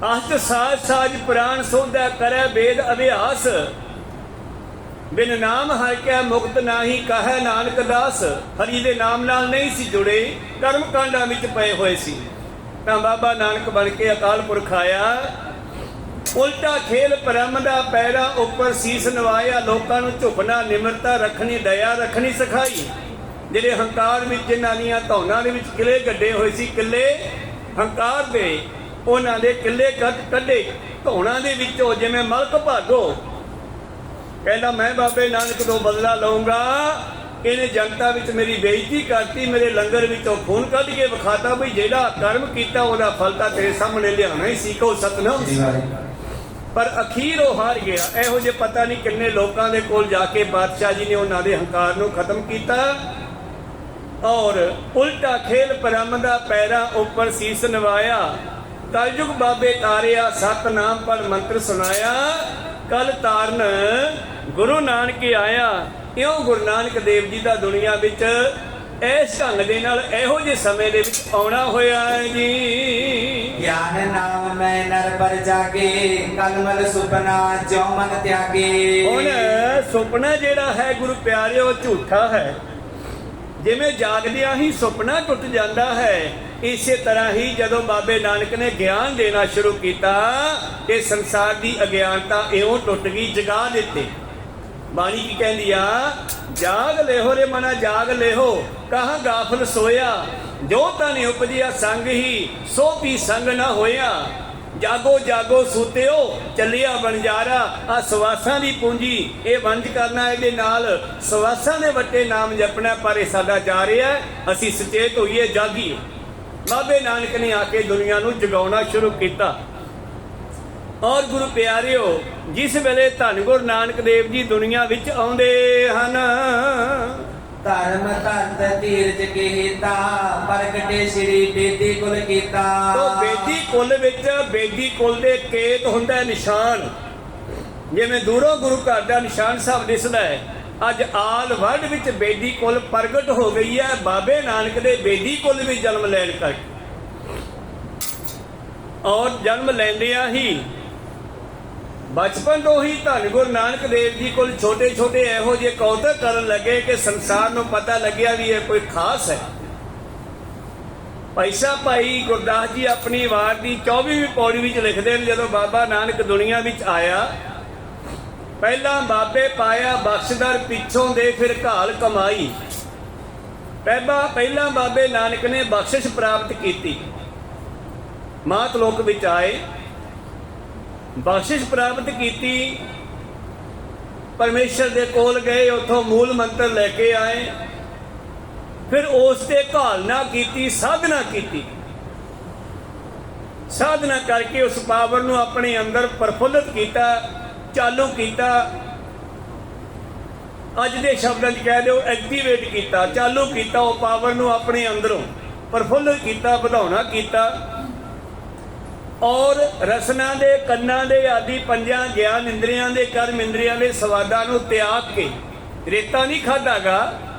ਅਸ਼ਟ ਸਾਜ ਸਾਜ ਪ੍ਰਾਨ ਸੋਧੈ ਕਰੈ ਵੇਦ ਅਭਿਆਸ। ਬਿਨ ਨਾਮ ਹਰਿ ਕੈ ਮੁਕਤ ਨਾਹੀ ਕਹੈ ਨਾਨਕ ਦਾਸ। ਹਰੀ ਦੇ ਨਾਮ ਨਾਲ ਨਹੀਂ ਸੀ ਜੁੜੇ, ਕਰਮ ਕਾਂਡਾਂ ਵਿੱਚ ਪਏ ਹੋਏ ਸੀ। ਤਾਂ ਬਾਬਾ ਨਾਨਕ ਬਣ ਕੇ ਅਕਾਲ ਪੁਰਖ ਆਇਆ। ਉਲਟਾ ਖੇਲ ਪਰਮ ਦਾ ਪੈਰਾਂ ਉੱਪਰ ਸੀਸ ਨਵਾਇਆ। ਲੋਕਾਂ ਨੂੰ ਝੁਕਣਾ, ਨਿਮਰਤਾ ਰੱਖਣੀ, ਦਇਆ ਰੱਖਣੀ ਸਿਖਾਈ। ਜਿਹੜੇ ਹੰਕਾਰ ਵਿੱਚ, ਜਿਨ੍ਹਾਂ ਦੀਆਂ ਧੌਣਾਂ ਦੇ ਵਿੱਚ ਕਿਲੇ ਗੱਡੇ ਹੋਏ ਸੀ, ਕਿਲੇ ਹੰਕਾਰ ਦੇ, ਉਹਨਾਂ ਦੇ ਕਿਲੇ ਕੱਢੇ ਧੌਣਾਂ ਦੇ ਵਿੱਚੋਂ। ਜਿਵੇਂ ਮਲਕ ਭਾਗੋ ਕਹਿੰਦਾ, ਮੈਂ ਬਾਬੇ ਨਾਨਕ ਤੋਂ ਬਦਲਾ ਲਊਂਗਾ। ਇਹਨੇ ਜਨਤਾ ਵਿੱਚ ਮੇਰੀ ਬੇਇੱਜ਼ਤੀ ਕਰਤੀ, ਮੇਰੇ ਲੰਗਰ ਵਿੱਚੋਂ ਖੂਨ ਕੱਢ ਕੇ ਵਿਖਾਤਾ ਵੀ ਜਿਹੜਾ ਕਰਮ ਕੀਤਾ ਉਹਦਾ ਫਲ ਤਾਂ ਤੇਰੇ ਸਾਹਮਣੇ ਲਿਆਉਣਾ ਹੀ ਸੀ। ਕਹੋ ਸਤਨਾਮ। ਪਰ ਅਖੀਰ ਉਹ ਹਾਰ ਗਿਆ। ਇਹੋ ਜਿਹੇ ਪਤਾ ਨਹੀਂ ਕਿੰਨੇ ਲੋਕਾਂ ਦੇ ਕੋਲ ਜਾ ਕੇ ਬਾਦਸ਼ਾਹ ਜੀ ਨੇ ਉਹਨਾਂ ਦੇ ਹੰਕਾਰ ਨੂੰ ਖਤਮ ਕੀਤਾ। ਔਰ ਉਲਟਾ ਖੇਲ ਪਰਮ ਦਾ ਪੈਰਾਂ ਉੱਪਰ ਸੀਸ ਨਵਾਇਆ। ਕਲਯੁਗ ਬਾਬੇ ਤਾਰਿਆ ਸਤਨਾਮ ਪਰ ਮੰਤਰ ਸੁਨਾਇਆ। ਕਲ ਤਾਰਨ ਗੁਰੂ ਨਾਨਕ ਆਇਆ। ਇਉਂ ਗੁਰੂ ਨਾਨਕ ਦੇਵ ਜੀ ਦਾ ਦੁਨੀਆ ਵਿੱਚ ਇਸ ਢੰਗ ਦੇ ਨਾਲ ਇਹੋ ਜਿਹੇ ਸਮੇਂ ਦੇ ਵਿੱਚ ਆਉਣਾ ਹੋਇਆ ਹੈ ਜੀ। ਗਿਆਨ ਨਾਮ ਮੈਂ ਨਰ ਪਰ ਜਾਗੇ, ਕਲਮਲ ਸੁਪਨਾ ਜੋ ਮਨ ਤਿਆਗੇ। ਹੁਣ ਸੁਪਨਾ ਜਿਹੜਾ ਹੈ ਗੁਰੂ ਪਿਆਰਿਓ ਝੂਠਾ ਹੈ। ਜਿਵੇਂ ਜਾਗਦਿਆਂ ਹੀ ਸੁਪਨਾ ਟੁੱਟ ਜਾਂਦਾ ਹੈ, ਇਸੇ ਤਰ੍ਹਾਂ ਹੀ ਜਦੋਂ ਬਾਬੇ ਨਾਨਕ ਨੇ ਗਿਆਨ ਦੇਣਾ ਸ਼ੁਰੂ ਕੀਤਾ, ਇਹ ਸੰਸਾਰ ਦੀ ਅਗਿਆਨਤਾ ਇਉਂ ਟੁੱਟ ਗਈ, ਜਗਾ ਦਿੱਤੇ। ਬਾਣੀ ਕੀ ਕਹਿੰਦੀ ਆ? ਜਾਗ ਲਿਹੋ ਰੇ ਮਨਾ ਜਾਗ ਲਿਹੋ, ਕਹਾਂ ਗਾਫਲ ਸੋਇਆ। ਜੋ ਤਨ ਉਪਜਿਆ ਸੰਗ ਹੀ, ਸੋ ਵੀ ਸੰਗ ਨਾ ਹੋਇਆ। ਜਾਗੋ ਜਾਗੋ ਸੂਤਿਓ, ਚੱਲਿਆ ਵਣਜਾਰਾ। ਆ ਸਵਾਸਾਂ ਦੀ ਪੂੰਜੀ, ਇਹ ਵੰਜ ਕਰਨਾ, ਇਹਦੇ ਨਾਲ ਸਵਾਸਾਂ ਦੇ ਵੱਟੇ ਨਾਮ ਜਪਣਾ, ਪਰ ਇਹ ਸਾਡਾ ਜਾ ਰਿਹਾ। ਅਸੀਂ ਸੁਚੇਤ ਹੋਈਏ, ਜਾਗੀਏ। ਬਾਬੇ ਨਾਨਕ ਨੇ ਆ ਕੇ ਦੁਨੀਆ ਨੂੰ ਜਗਾਉਣਾ ਸ਼ੁਰੂ ਕੀਤਾ। ਔਰ ਗੁਰੂ ਪਿਆਰਿਓ, ਜਿਸ ਵੇਲੇ ਧੰਨ ਗੁਰੂ ਨਾਨਕ ਦੇਵ ਜੀ ਦੁਨੀਆ ਵਿੱਚ ਆਉਂਦੇ ਹਨ, ਧਰਮ ਧਰਤ ਧੀਰਜ ਕੀਤਾ, ਪ੍ਰਗਟੇ ਸ੍ਰੀ ਬੇਦੀ ਕੁਲ ਕੀਤਾ। ਤੋ ਬੇਦੀ ਕੁਲ ਵਿੱਚ ਬੇਦੀ ਕੁਲ ਦੇ ਕੇਤ ਹੁੰਦਾ ਨਿਸ਼ਾਨ। ਜਿਵੇਂ ਦੂਰੋਂ ਗੁਰੂ ਘਰ ਦਾ ਨਿਸ਼ਾਨ ਸਾਹਿਬ ਦਿਸਦਾ ਹੈ, ਅੱਜ ਆਲ ਵਰਲਡ ਵਿੱਚ ਬੇਦੀ ਕੁਲ ਪ੍ਰਗਟ ਹੋ ਗਈ ਹੈ। ਬਾਬੇ ਨਾਨਕ ਦੇ ਬੇਦੀ ਕੁਲ ਵਿੱਚ ਜਨਮ ਲੈਣ ਕਰਕੇ, ਔਰ ਜਨਮ ਲੈਂਦਿਆਂ ਹੀ ਬਚਪਨ ਤੋਂ ਹੀ ਧੰਨ ਗੁਰੂ ਨਾਨਕ ਦੇਵ ਜੀ ਕੋਲ ਛੋਟੇ ਛੋਟੇ ਇਹੋ ਜਿਹੇ ਕੌਤਕ ਕਰਨ ਲੱਗੇ ਕਿ ਸੰਸਾਰ ਨੂੰ ਪਤਾ ਲੱਗਿਆ ਵੀ ਇਹ ਕੋਈ ਖਾਸ ਹੈ। ਭਾਈ ਸਾਹਿਬ ਭਾਈ ਗੁਰਦਾਸ ਜੀ ਆਪਣੀ ਵਾਰ ਦੀ 24ਵੀਂ ਪੌੜੀ ਵਿੱਚ ਲਿਖਦੇ ਨੇ, ਜਦੋਂ ਬਾਬਾ ਨਾਨਕ ਦੁਨੀਆ ਵਿੱਚ ਆਇਆ, ਪਹਿਲਾਂ ਬਾਬੇ ਪਾਇਆ ਬਖਸ਼ਦਰ, ਪਿੱਛੋਂ ਦੇ ਫਿਰ ਘਾਲ ਕਮਾਈ। ਪਹਿਲਾਂ ਬਾਬੇ ਨਾਨਕ ਨੇ ਬਖਸ਼ਿਸ਼ ਪ੍ਰਾਪਤ ਕੀਤੀ, ਮਾਤ ਲੋਕ ਵਿੱਚ ਆਏ, ਬਖਸ਼ਿਸ਼ ਪ੍ਰਾਪਤ ਕੀਤੀ, ਪਰਮੇਸ਼ਰ ਦੇ ਕੋਲ ਗਏ, ਉੱਥੋਂ ਮੂਲ ਮੰਤਰ ਲੈ ਕੇ ਆਏ, ਫਿਰ ਉਸ ਤੇ ਘਾਲਨਾ ਕੀਤੀ, ਸਾਧਨਾ ਕੀਤੀ। ਸਾਧਨਾ ਕਰਕੇ ਉਸ ਪਾਵਰ ਨੂੰ ਆਪਣੇ ਅੰਦਰ ਪ੍ਰਫੁੱਲਤ ਕੀਤਾ, ਚਾਲੂ ਕੀਤਾ। ਅੱਜ ਦੇ ਸ਼ਬਦਾਂ 'ਚ ਕਹਿ ਦਿਓ, ਐਕਟੀਵੇਟ ਕੀਤਾ, ਚਾਲੂ ਕੀਤਾ। ਉਹ ਪਾਵਰ ਨੂੰ ਆਪਣੇ ਅੰਦਰੋਂ ਪ੍ਰਫੁੱਲਤ ਕੀਤਾ, ਵਧਾਉਣਾ ਕੀਤਾ। ਔਰ ਰਸਨਾ ਦੇ, ਕੰਨਾਂ ਦੇ ਆਦਿ ਪੰਜਾਂ ਗਿਆਨ ਇੰਦਰੀਆਂ ਦੇ, ਕਰਮ ਇੰਦਰੀਆਂ ਦੇ ਸਵਾਦਾਂ ਨੂੰ ਤਿਆਗ ਕੇ, ਰੇਤਾ ਨਹੀਂ ਖਾਧਾਗਾ,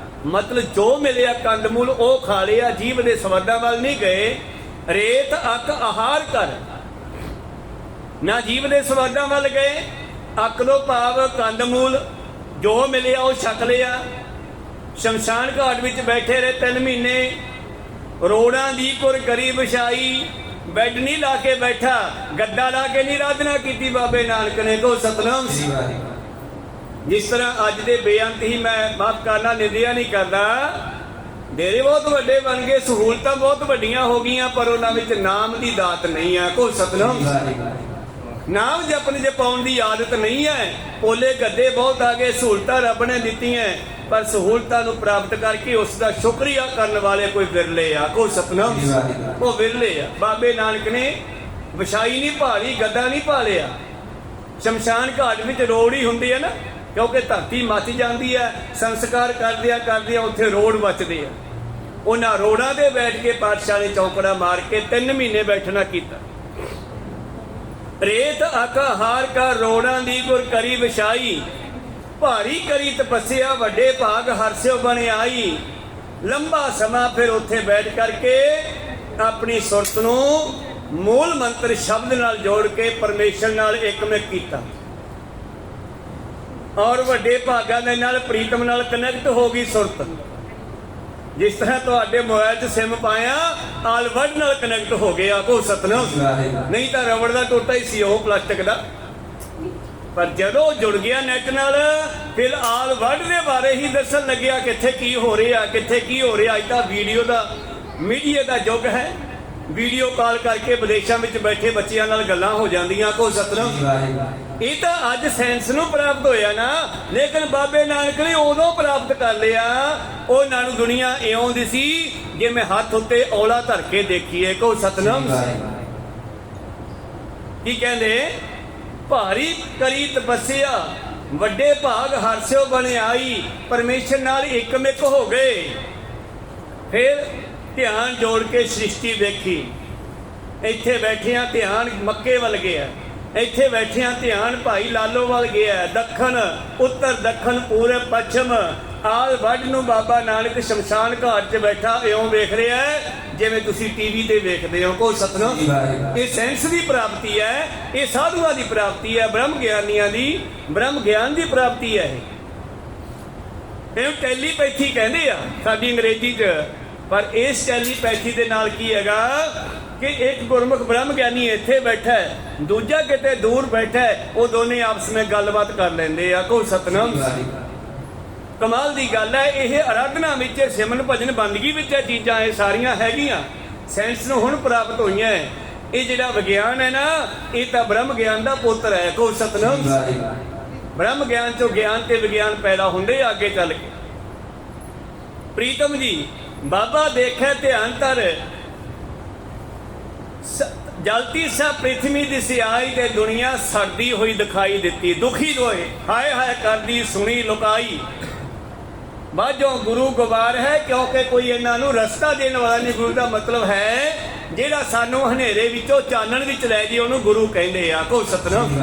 ਮਤਲਬ ਜੋ ਮਿਲਿਆ ਕੰਦਮੂਲ ਉਹ ਖਾ ਲਿਆ, ਜੀਵ ਦੇ ਸਵਾਦਾਂ ਵੱਲ ਨਹੀਂ ਗਏ। ਰੇਤ ਅੱਕ ਆਹਾਰ ਕਰ, ਨਾ ਜੀਵ ਦੇ ਸਵਾਦਾਂ ਵੱਲ ਗਏ। ਅੱਕ ਤੋਂ ਭਾਵ ਕੰਦਮੂਲ ਜੋ ਮਿਲਿਆ ਉਹ ਛਕ ਲਿਆ। ਸ਼ਮਸ਼ਾਨ ਘਾਟ ਵਿੱਚ ਬੈਠੇ ਰਹੇ 3 ਮਹੀਨੇ, ਰੋੜਾਂ ਦੀ ਕੁਰ ਕਰੀ ਵਿਛਾਈ। ਬੈੱਡ ਨਹੀਂ ਲਾ ਕੇ ਬੈਠਾ, ਗੱਦਾ ਲਾ ਕੇ ਨਹੀਂ ਆਰਾਧਨਾ ਕੀਤੀ ਬਾਬੇ ਨਾਨਕ ਨੇ। ਕੋ ਸਤਨਾਮ ਸੀ। ਜਿਸ ਤਰ੍ਹਾਂ ਅੱਜ ਦੇ ਬੇਅੰਤ ਹੀ, ਮੈਂ ਮਾਫ ਕਰਨਾ, ਨਿੰਦਿਆ ਨਹੀਂ ਕਰਦਾ, ਡੇਰੇ ਬਹੁਤ ਵੱਡੇ ਬਣ ਗਏ, ਸਹੂਲਤਾਂ ਬਹੁਤ ਵੱਡੀਆਂ ਹੋ ਗਈਆਂ, ਪਰ ਉਹਨਾਂ ਵਿੱਚ ਨਾਮ ਦੀ ਦਾਤ ਨਹੀਂ ਹੈ। ਕੋ ਸਤਨਾਮ। ਨਾਮ ਜਪਣ ਜਪਾਉਣ ਦੀ ਆਦਤ ਨਹੀਂ ਹੈ। ਪੋਲੇ ਗੱਦੇ ਬਹੁਤ ਆ ਗਏ, ਸਹੂਲਤਾਂ ਰੱਬ ਨੇ ਦਿੱਤੀਆਂ, ਪਰ ਸਹੂਲਤਾਂ ਨੂੰ ਪ੍ਰਾਪਤ ਕਰਕੇ ਉਸ ਦਾ ਸ਼ੁਕਰੀਆ ਕਰਨ ਵਾਲੇ ਕੋਈ ਵਿਰਲੇ ਆ। ਕੋ ਸਤਨਾਮ। ਉਹ ਵਿਰਲੇ ਆ। ਬਾਬੇ ਨਾਨਕ ਨੇ ਵਿਛਾਈ ਨਹੀਂ ਭਾਲੀ, ਗੱਦਾ ਨਹੀਂ ਭਾਲਿਆ। ਸ਼ਮਸ਼ਾਨ ਘਾਟ ਵਿੱਚ ਰੋੜ ਹੀ ਹੁੰਦੀ ਹੈ ਨਾ, ਕਿਉਂਕਿ ਧਰਤੀ ਮੱਚ ਜਾਂਦੀ ਹੈ। ਸੰਸਕਾਰ ਕਰਦਿਆਂ ਉੱਥੇ ਰੋੜ ਬਚਦੇ ਆ। ਉਹਨਾਂ ਰੋੜਾਂ ਤੇ ਬੈਠ ਕੇ ਪਾਤਸ਼ਾਹ ਨੇ ਚੌਂਕੜਾ ਮਾਰ ਕੇ 3 ਮਹੀਨੇ ਬੈਠਣਾ ਕੀਤਾ। ਰੇਤ ਅੱਕ ਹਾਰ ਕਾ ਰੋੜਾਂ ਦੀ ਗੁਰ ਕਰੀ ਵਿਛਾਈ। ਭਾਰੀ ਕਰੀ ਤਪੱਸਿਆ, ਵੱਡੇ ਭਾਗ ਹਰਸਿਓ ਬਣ ਆਈ। ਲੰਬਾ ਸਮਾਂ ਫਿਰ ਉੱਥੇ ਬੈਠ ਕਰਕੇ ਆਪਣੀ ਸੁਰਤ ਨੂੰ ਮੂਲ ਮੰਤਰ ਸ਼ਬਦ ਨਾਲ ਜੋੜ ਕੇ ਪਰਮੇਸ਼ਰ ਨਾਲ ਇੱਕਮਿਕ ਕੀਤਾ, ਔਰ ਵੱਡੇ ਭਾਗਾਂ ਦੇ ਨਾਲ ਪ੍ਰੀਤਮ ਨਾਲ ਕਨੈਕਟ ਹੋ ਗਈ ਸੁਰਤ। ਜਿਸ ਤਰ੍ਹਾਂ ਤੁਹਾਡੇ ਮੋਬਾਈਲ 'ਚ ਸਿਮ ਪਾਇਆ, ਆਲ ਵਰਲਡ ਨਾਲ ਕਨੈਕਟ ਹੋ ਗਿਆ। ਕੋ ਸਤਨਾਮ। ਨਹੀਂ ਤਾਂ ਰਬੜ ਦਾ ਟੋਟਾ ਹੀ ਸੀ ਉਹ, ਪਲਾਸਟਿਕ ਦਾ। ਪਰ ਜਦੋਂ ਜੁੜ ਗਿਆ ਨੈਟ ਨਾਲ, ਫਿਰ ਆਲ ਵਰਲਡ ਦੇ ਬਾਰੇ ਹੀ ਦੱਸਣ ਲੱਗਿਆ, ਕਿੱਥੇ ਕੀ ਹੋ ਰਿਹਾ, ਕਿੱਥੇ ਕੀ ਹੋ ਰਿਹਾ। ਅੱਜ ਤਾਂ ਵੀਡੀਓ ਦਾ, ਮੀਡੀਆ ਦਾ ਯੁੱਗ ਹੈ। ਵੀਡੀਓ ਕਾਲ ਕਰਕੇ ਵਿਦੇਸ਼ਾਂ ਵਿੱਚ ਬੈਠੇ ਬੱਚਿਆਂ ਨਾਲ ਗੱਲਾਂ ਹੋ ਜਾਂਦੀਆਂ। ਕੋ ਸਤਨਾਮ। ਇਹ ਤਾਂ ਅੱਜ ਸਾਇੰਸ ਨੂੰ ਪ੍ਰਾਪਤ ਹੋਇਆ ਨਾ, ਲੇਕਿਨ ਬਾਬੇ ਨਾਨਕ ਨੇ ਉਦੋਂ ਪ੍ਰਾਪਤ ਕਰ ਲਿਆ। ਉਹਨਾਂ ਨੂੰ ਦੁਨੀਆ ਇਉਂ ਦੀ ਸੀ ਜਿਵੇਂ ਹੱਥ ਉੱਤੇ ਔਲਾ ਧਰ ਕੇ ਦੇਖੀਏ। ਕੋ ਸਤਨਾਮ। ਕੀ ਕਹਿੰਦੇ? ਭਾਰੀ ਕਰੀ ਤਪੱਸਿਆ, ਵੱਡੇ ਭਾਗ ਹਰਸਿਓ ਬਣ ਆਈ। ਪਰਮੇਸ਼ਰ ਨਾਲ ਇੱਕਮਿਕ ਹੋ ਗਏ। ਫਿਰ ਧਿਆਨ ਜੋੜ ਕੇ ਸ੍ਰਿਸ਼ਟੀ ਵੇਖੀ। ਇੱਥੇ ਬੈਠਿਆਂ ਧਿਆਨ ਮੱਕੇ ਵੱਲ ਗਿਆ, ਇੱਥੇ ਬੈਠਿਆਂ ਧਿਆਨ ਭਾਈ ਲਾਲੋ ਵੱਲ ਗਿਆ। ਦੱਖਣ ਉੱਤਰ ਦক্ষਣ ਪੂਰਬ ਪੱਛਮ ਆਲ ਵੱਢ ਨੂੰ ਬਾਬਾ ਨਾਨਕ ਸ਼ਮਸ਼ਾਨ ਘਾਟ 'ਚ ਬੈਠਾ ਇਉਂ ਵੇਖ ਰਿਹਾ ਹੈ ਜਿਵੇਂ ਤੁਸੀਂ ਟੀਵੀ ਤੇ ਵੇਖਦੇ ਹੋ। ਕੋ ਸਤਨਾਮ। ਇਹ ਸਾਇੰਸ ਦੀ ਪ੍ਰਾਪਤੀ ਹੈ, ਇਹ ਸਾਧੂਆਂ ਦੀ ਪ੍ਰਾਪਤੀ ਹੈ, ਬ੍ਰਹਮ ਗਿਆਨੀਆਂ ਦੀ, ਬ੍ਰਹਮ ਗਿਆਨ ਦੀ ਪ੍ਰਾਪਤੀ ਹੈ। ਇਹਨੂੰ ਟੈਲੀਪੈਥੀ ਕਹਿੰਦੇ ਆ ਸਾਡੀ ਅੰਗਰੇਜ਼ੀ 'ਚ। ਪਰ ਇਸ ਟੈਲੀਪੈਥੀ ਦੇ ਨਾਲ ਕੀ ਹੈਗਾ ਕਿ ਇੱਕ ਗੁਰਮੁਖ ਬ੍ਰਹਮ ਗਿਆਨੀ ਇੱਥੇ ਬੈਠਾ ਹੈ, ਦੂਜਾ ਕਿਤੇ ਦੂਰ ਬੈਠਾ ਹੈ, ਉਹ ਦੋਨੇ ਆਪਸ ਵਿੱਚ ਗੱਲਬਾਤ ਕਰ ਲੈਂਦੇ ਆ। ਕੋ ਸਤਨਾਮ। ਕਮਾਲ ਦੀ ਗੱਲ ਹੈ। ਇਹ ਆਰਾਧਨਾ ਵਿੱਚ, ਸਿਮਰਨ ਭਜਨ ਬੰਦਗੀ ਵਿੱਚ ਇਹ ਚੀਜ਼ਾਂ ਇਹ ਸਾਰੀਆਂ ਹੈਗੀਆਂ, ਸਾਇੰਸ ਨੂੰ ਹੁਣ ਪ੍ਰਾਪਤ ਹੋਈਆਂ। ਇਹ ਜਿਹੜਾ ਵਿਗਿਆਨ ਹੈ ਨਾ, ਇਹ ਤਾਂ ਬ੍ਰਹਮ ਗਿਆਨ ਦਾ ਪੁੱਤਰ ਹੈ। ਕੋ ਸਤਨਾਮ। ਬ੍ਰਹਮ ਗਿਆਨ ਚੋਂ ਗਿਆਨ ਤੇ ਵਿਗਿਆਨ ਪੈਦਾ ਹੁੰਦੇ ਆ ਅੱਗੇ ਚੱਲ ਕੇ। ਪ੍ਰੀਤਮ ਜੀ, ਬਾਬਾ ਦੇਖੇ ਧਿਆਨ ਧਰ ਜਲਤੀ ਸਾ ਪ੍ਰਿਥਵੀ ਦਿਸੀ ਆਈ ਤੇ ਦੁਨੀਆ ਸੜਦੀ ਹੋਈ ਦਿਖਾਈ ਦਿੱਤੀ। ਦੁਖੀ ਹੋਏ ਹਾਏ ਹਾਏ ਕਰਦੀ ਸੁਣੀ ਲੁਕਾਈ। ਬਾਝੋਂ ਗੁਰੂ ਗਵਾਰ ਹੈ ਕਿਉਂਕਿ ਕੋਈ ਇਹਨਾਂ ਨੂੰ ਰਸਤਾ ਦੇਣ ਵਾਲਾ ਨਹੀਂ। ਗੁਰੂ ਦਾ ਮਤਲਬ ਹੈ ਜਿਹੜਾ ਸਾਨੂੰ ਹਨੇਰੇ ਵਿੱਚੋਂ ਚਾਨਣ ਵਿੱਚ ਲੈ ਜੇ, ਉਹਨੂੰ ਗੁਰੂ ਕਹਿੰਦੇ ਆ। ਕੋ ਸਤਨਾਮ।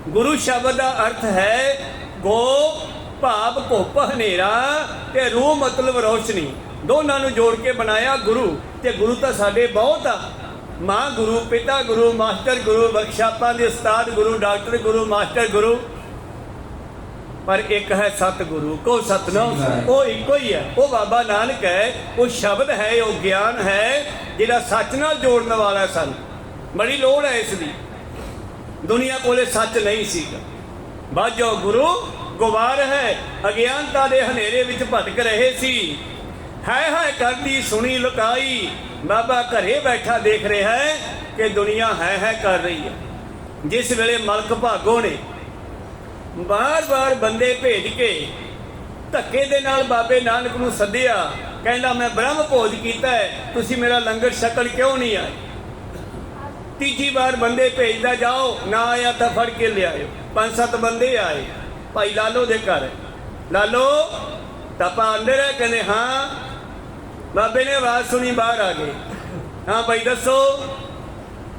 ਗੁਰੂ ਸ਼ਬਦ ਦਾ ਅਰਥ ਹੈ ਗੋ ਭਾਵ ਧੁੱਪ ਹਨੇਰਾ ਤੇ ਰੂਹ ਮਤਲਬ ਰੋਸ਼ਨੀ, ਦੋਨਾਂ ਨੂੰ ਜੋੜ ਕੇ ਬਣਾਇਆ ਗੁਰੂ। ਤੇ ਗੁਰੂ ਤਾਂ ਸਾਡੇ ਬਹੁਤ ਆ। ਮਾਂ ਗੁਰੂ, ਪਿਤਾ ਗੁਰੂ, ਮਾਸਟਰ ਗੁਰੂ, ਵਰਕਸ਼ਾਪਾਂ ਦੇ ਉਸਤਾਦ ਗੁਰੂ, ਡਾਕਟਰ ਗੁਰੂ, ਮਾਸਟਰ ਗੁਰੂ, ਪਰ ਇੱਕ ਹੈ ਸਤਿਗੁਰੂ। ਕੋ ਸਤਨਾਮ। ਉਹ ਇੱਕੋ ਹੀ ਹੈ, ਉਹ ਬਾਬਾ ਨਾਨਕ ਹੈ। ਉਹ ਸ਼ਬਦ ਹੈ, ਉਹ ਗਿਆਨ ਹੈ ਜਿਹੜਾ ਸੱਚ ਨਾਲ ਜੋੜਨ ਵਾਲਾ। ਸਾਨੂੰ ਬੜੀ ਲੋੜ ਹੈ ਇਸ ਦੀ। ਦੁਨੀਆ ਕੋਲੇ ਸੱਚ ਨਹੀਂ ਸੀਗਾ। ਬਾਝੋ ਗੁਰੂ ਗਵਾਰ ਹੈ, ਅਗਿਆਨਤਾ ਦੇ ਹਨੇਰੇ ਵਿੱਚ ਭਟਕ ਰਹੇ ਸੀ। ਹਾਏ ਹਾਏ ਕਰਦੀ ਸੁਣੀ ਲੁਕਾਈ। ਬਾਬਾ ਘਰੇ ਬੈਠਾ ਦੇਖ ਰਿਹਾ ਹੈ ਕਿ ਦੁਨੀਆ ਹੈ ਕਰ ਰਹੀ ਹੈ। ਜਿਸ ਵੇਲੇ ਮਲਕ ਭਾਗੋ ਨੇ ਬਾਰ-ਬਾਰ ਬੰਦੇ ਭੇਜ ਕੇ ਧੱਕੇ ਦੇ ਨਾਲ ਬਾਬੇ ਨਾਨਕ ਨੂੰ ਸੱਦਿਆ, ਕਹਿੰਦਾ ਮੈਂ ਬ੍ਰਹਮ ਭੋਜ ਕੀਤਾ ਹੈ, ਤੁਸੀਂ ਮੇਰਾ ਲੰਗਰ ਛਕਣ ਕਿਉਂ ਨਹੀਂ ਆਏ? ਤੀਜੀ ਵਾਰ ਬੰਦੇ ਭੇਜਦਾ, ਜਾਓ, ਨਾ ਆਇਆ ਤਾਂ ਫੜ ਕੇ ਲਿਆਇਓ। 5-7 ਬੰਦੇ ਆਏ ਭਾਈ ਲਾਲੋ ਦੇ ਘਰ। ਲਾਲੋ ਤਪਾ ਅੰਦਰ ਹੈ? ਕਹਿੰਦੇ ਹਾਂ। ਬਾਬੇ ਨੇ ਆਵਾਜ਼ ਸੁਣੀ, ਬਾਹਰ ਆ ਗਏ। ਹਾਂ ਭਾਈ ਦੱਸੋ।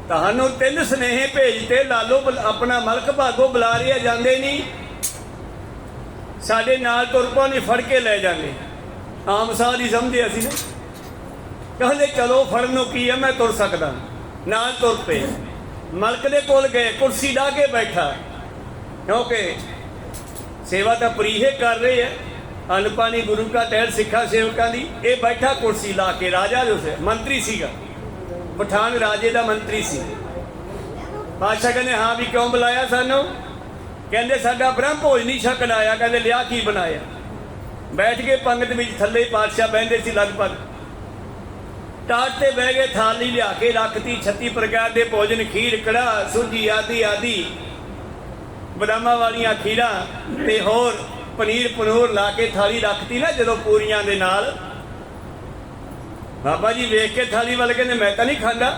ਤੁਹਾਨੂੰ 3 ਸੁਨੇਹੇ ਭੇਜਤੇ, ਲਾਲੋ ਆਪਣਾ ਮਲਕ ਭਾਗੋ ਬੁਲਾ ਰਿਹਾ, ਜਾਂਦੇ ਨਹੀਂ। ਸਾਡੇ ਨਾਲ ਤੁਰ ਪੋ, ਨਹੀਂ ਫੜ ਕੇ ਲੈ ਜਾਂਦੇ। ਆਮ ਸਾਹ ਦੀ ਸਮਝੇ ਅਸੀਂ ਨੇ। ਕਹਿੰਦੇ ਚਲੋ ਫੜਨ ਨੂੰ ਕੀ ਹੈ, ਮੈਂ ਤੁਰ ਸਕਦਾ। ਨਾਲ ਤੁਰ ਪਏ। ਮਲਕ ਦੇ ਕੋਲ ਗਏ, ਕੁਰਸੀ ਢਾ ਕੇ ਬੈਠਾ, ਕਿਉਂਕਿ ਸੇਵਾ ਤਾਂ ਪ੍ਰੀਹੇ ਕਰ ਰਹੇ ਹੈ। ਅੰਨ ਪਾਣੀ ਗੁਰੂ ਕਾ ਟਹਿਲ ਸਿੱਖਾਂ ਸੇਵਕਾਂ ਦੀ। ਇਹ ਬੈਠਾ ਕੁਰਸੀ ਲਾ ਕੇ। ਰਾਜਾ ਜੋ ਸੀ, ਮੰਤਰੀ ਸੀਗਾ, ਪਠਾਨ ਰਾਜੇ ਦਾ ਮੰਤਰੀ ਸੀ। ਪਾਤਸ਼ਾਹ ਕਹਿੰਦੇ ਹਾਂ ਵੀ ਕਿਉਂ ਬੁਲਾਇਆ ਸਾਨੂੰ? ਕਹਿੰਦੇ ਸਾਡਾ ਬ੍ਰਹਮ ਭੋਜ ਨਹੀਂ ਛਕਣ ਆਇਆ। ਕਹਿੰਦੇ ਲਿਆ ਕੀ ਬਣਾਇਆ? ਬੈਠ ਕੇ ਪੰਗਤ ਵਿੱਚ ਥੱਲੇ ਪਾਤਸ਼ਾਹ ਬਹਿੰਦੇ ਸੀ, ਲਗਭਗ ਟਾਟ ਤੇ ਬਹਿ ਗਏ। ਥਾਲੀ ਲਿਆ ਕੇ ਰੱਖਤੀ, 36 ਪ੍ਰਕਾਰ ਦੇ ਭੋਜਨ, ਖੀਰ, ਕੜਾਹ, ਸੂਜੀ ਆਦਿ ਬਦਾਮਾਂ ਵਾਲੀਆਂ ਖੀਰਾਂ ਤੇ ਹੋਰ ਪਨੀਰ ਪਨੂਰ ਲਾ ਕੇ ਥਾਲੀ ਰੱਖਤੀ ਨਾ ਜਦੋਂ ਪੂਰੀਆਂ ਦੇ ਨਾਲ। ਬਾਬਾ ਜੀ ਵੇਖ ਕੇ ਥਾਲੀ ਵੱਲ ਕਹਿੰਦੇ ਮੈਂ ਤਾਂ ਨਹੀਂ ਖਾਂਦਾ।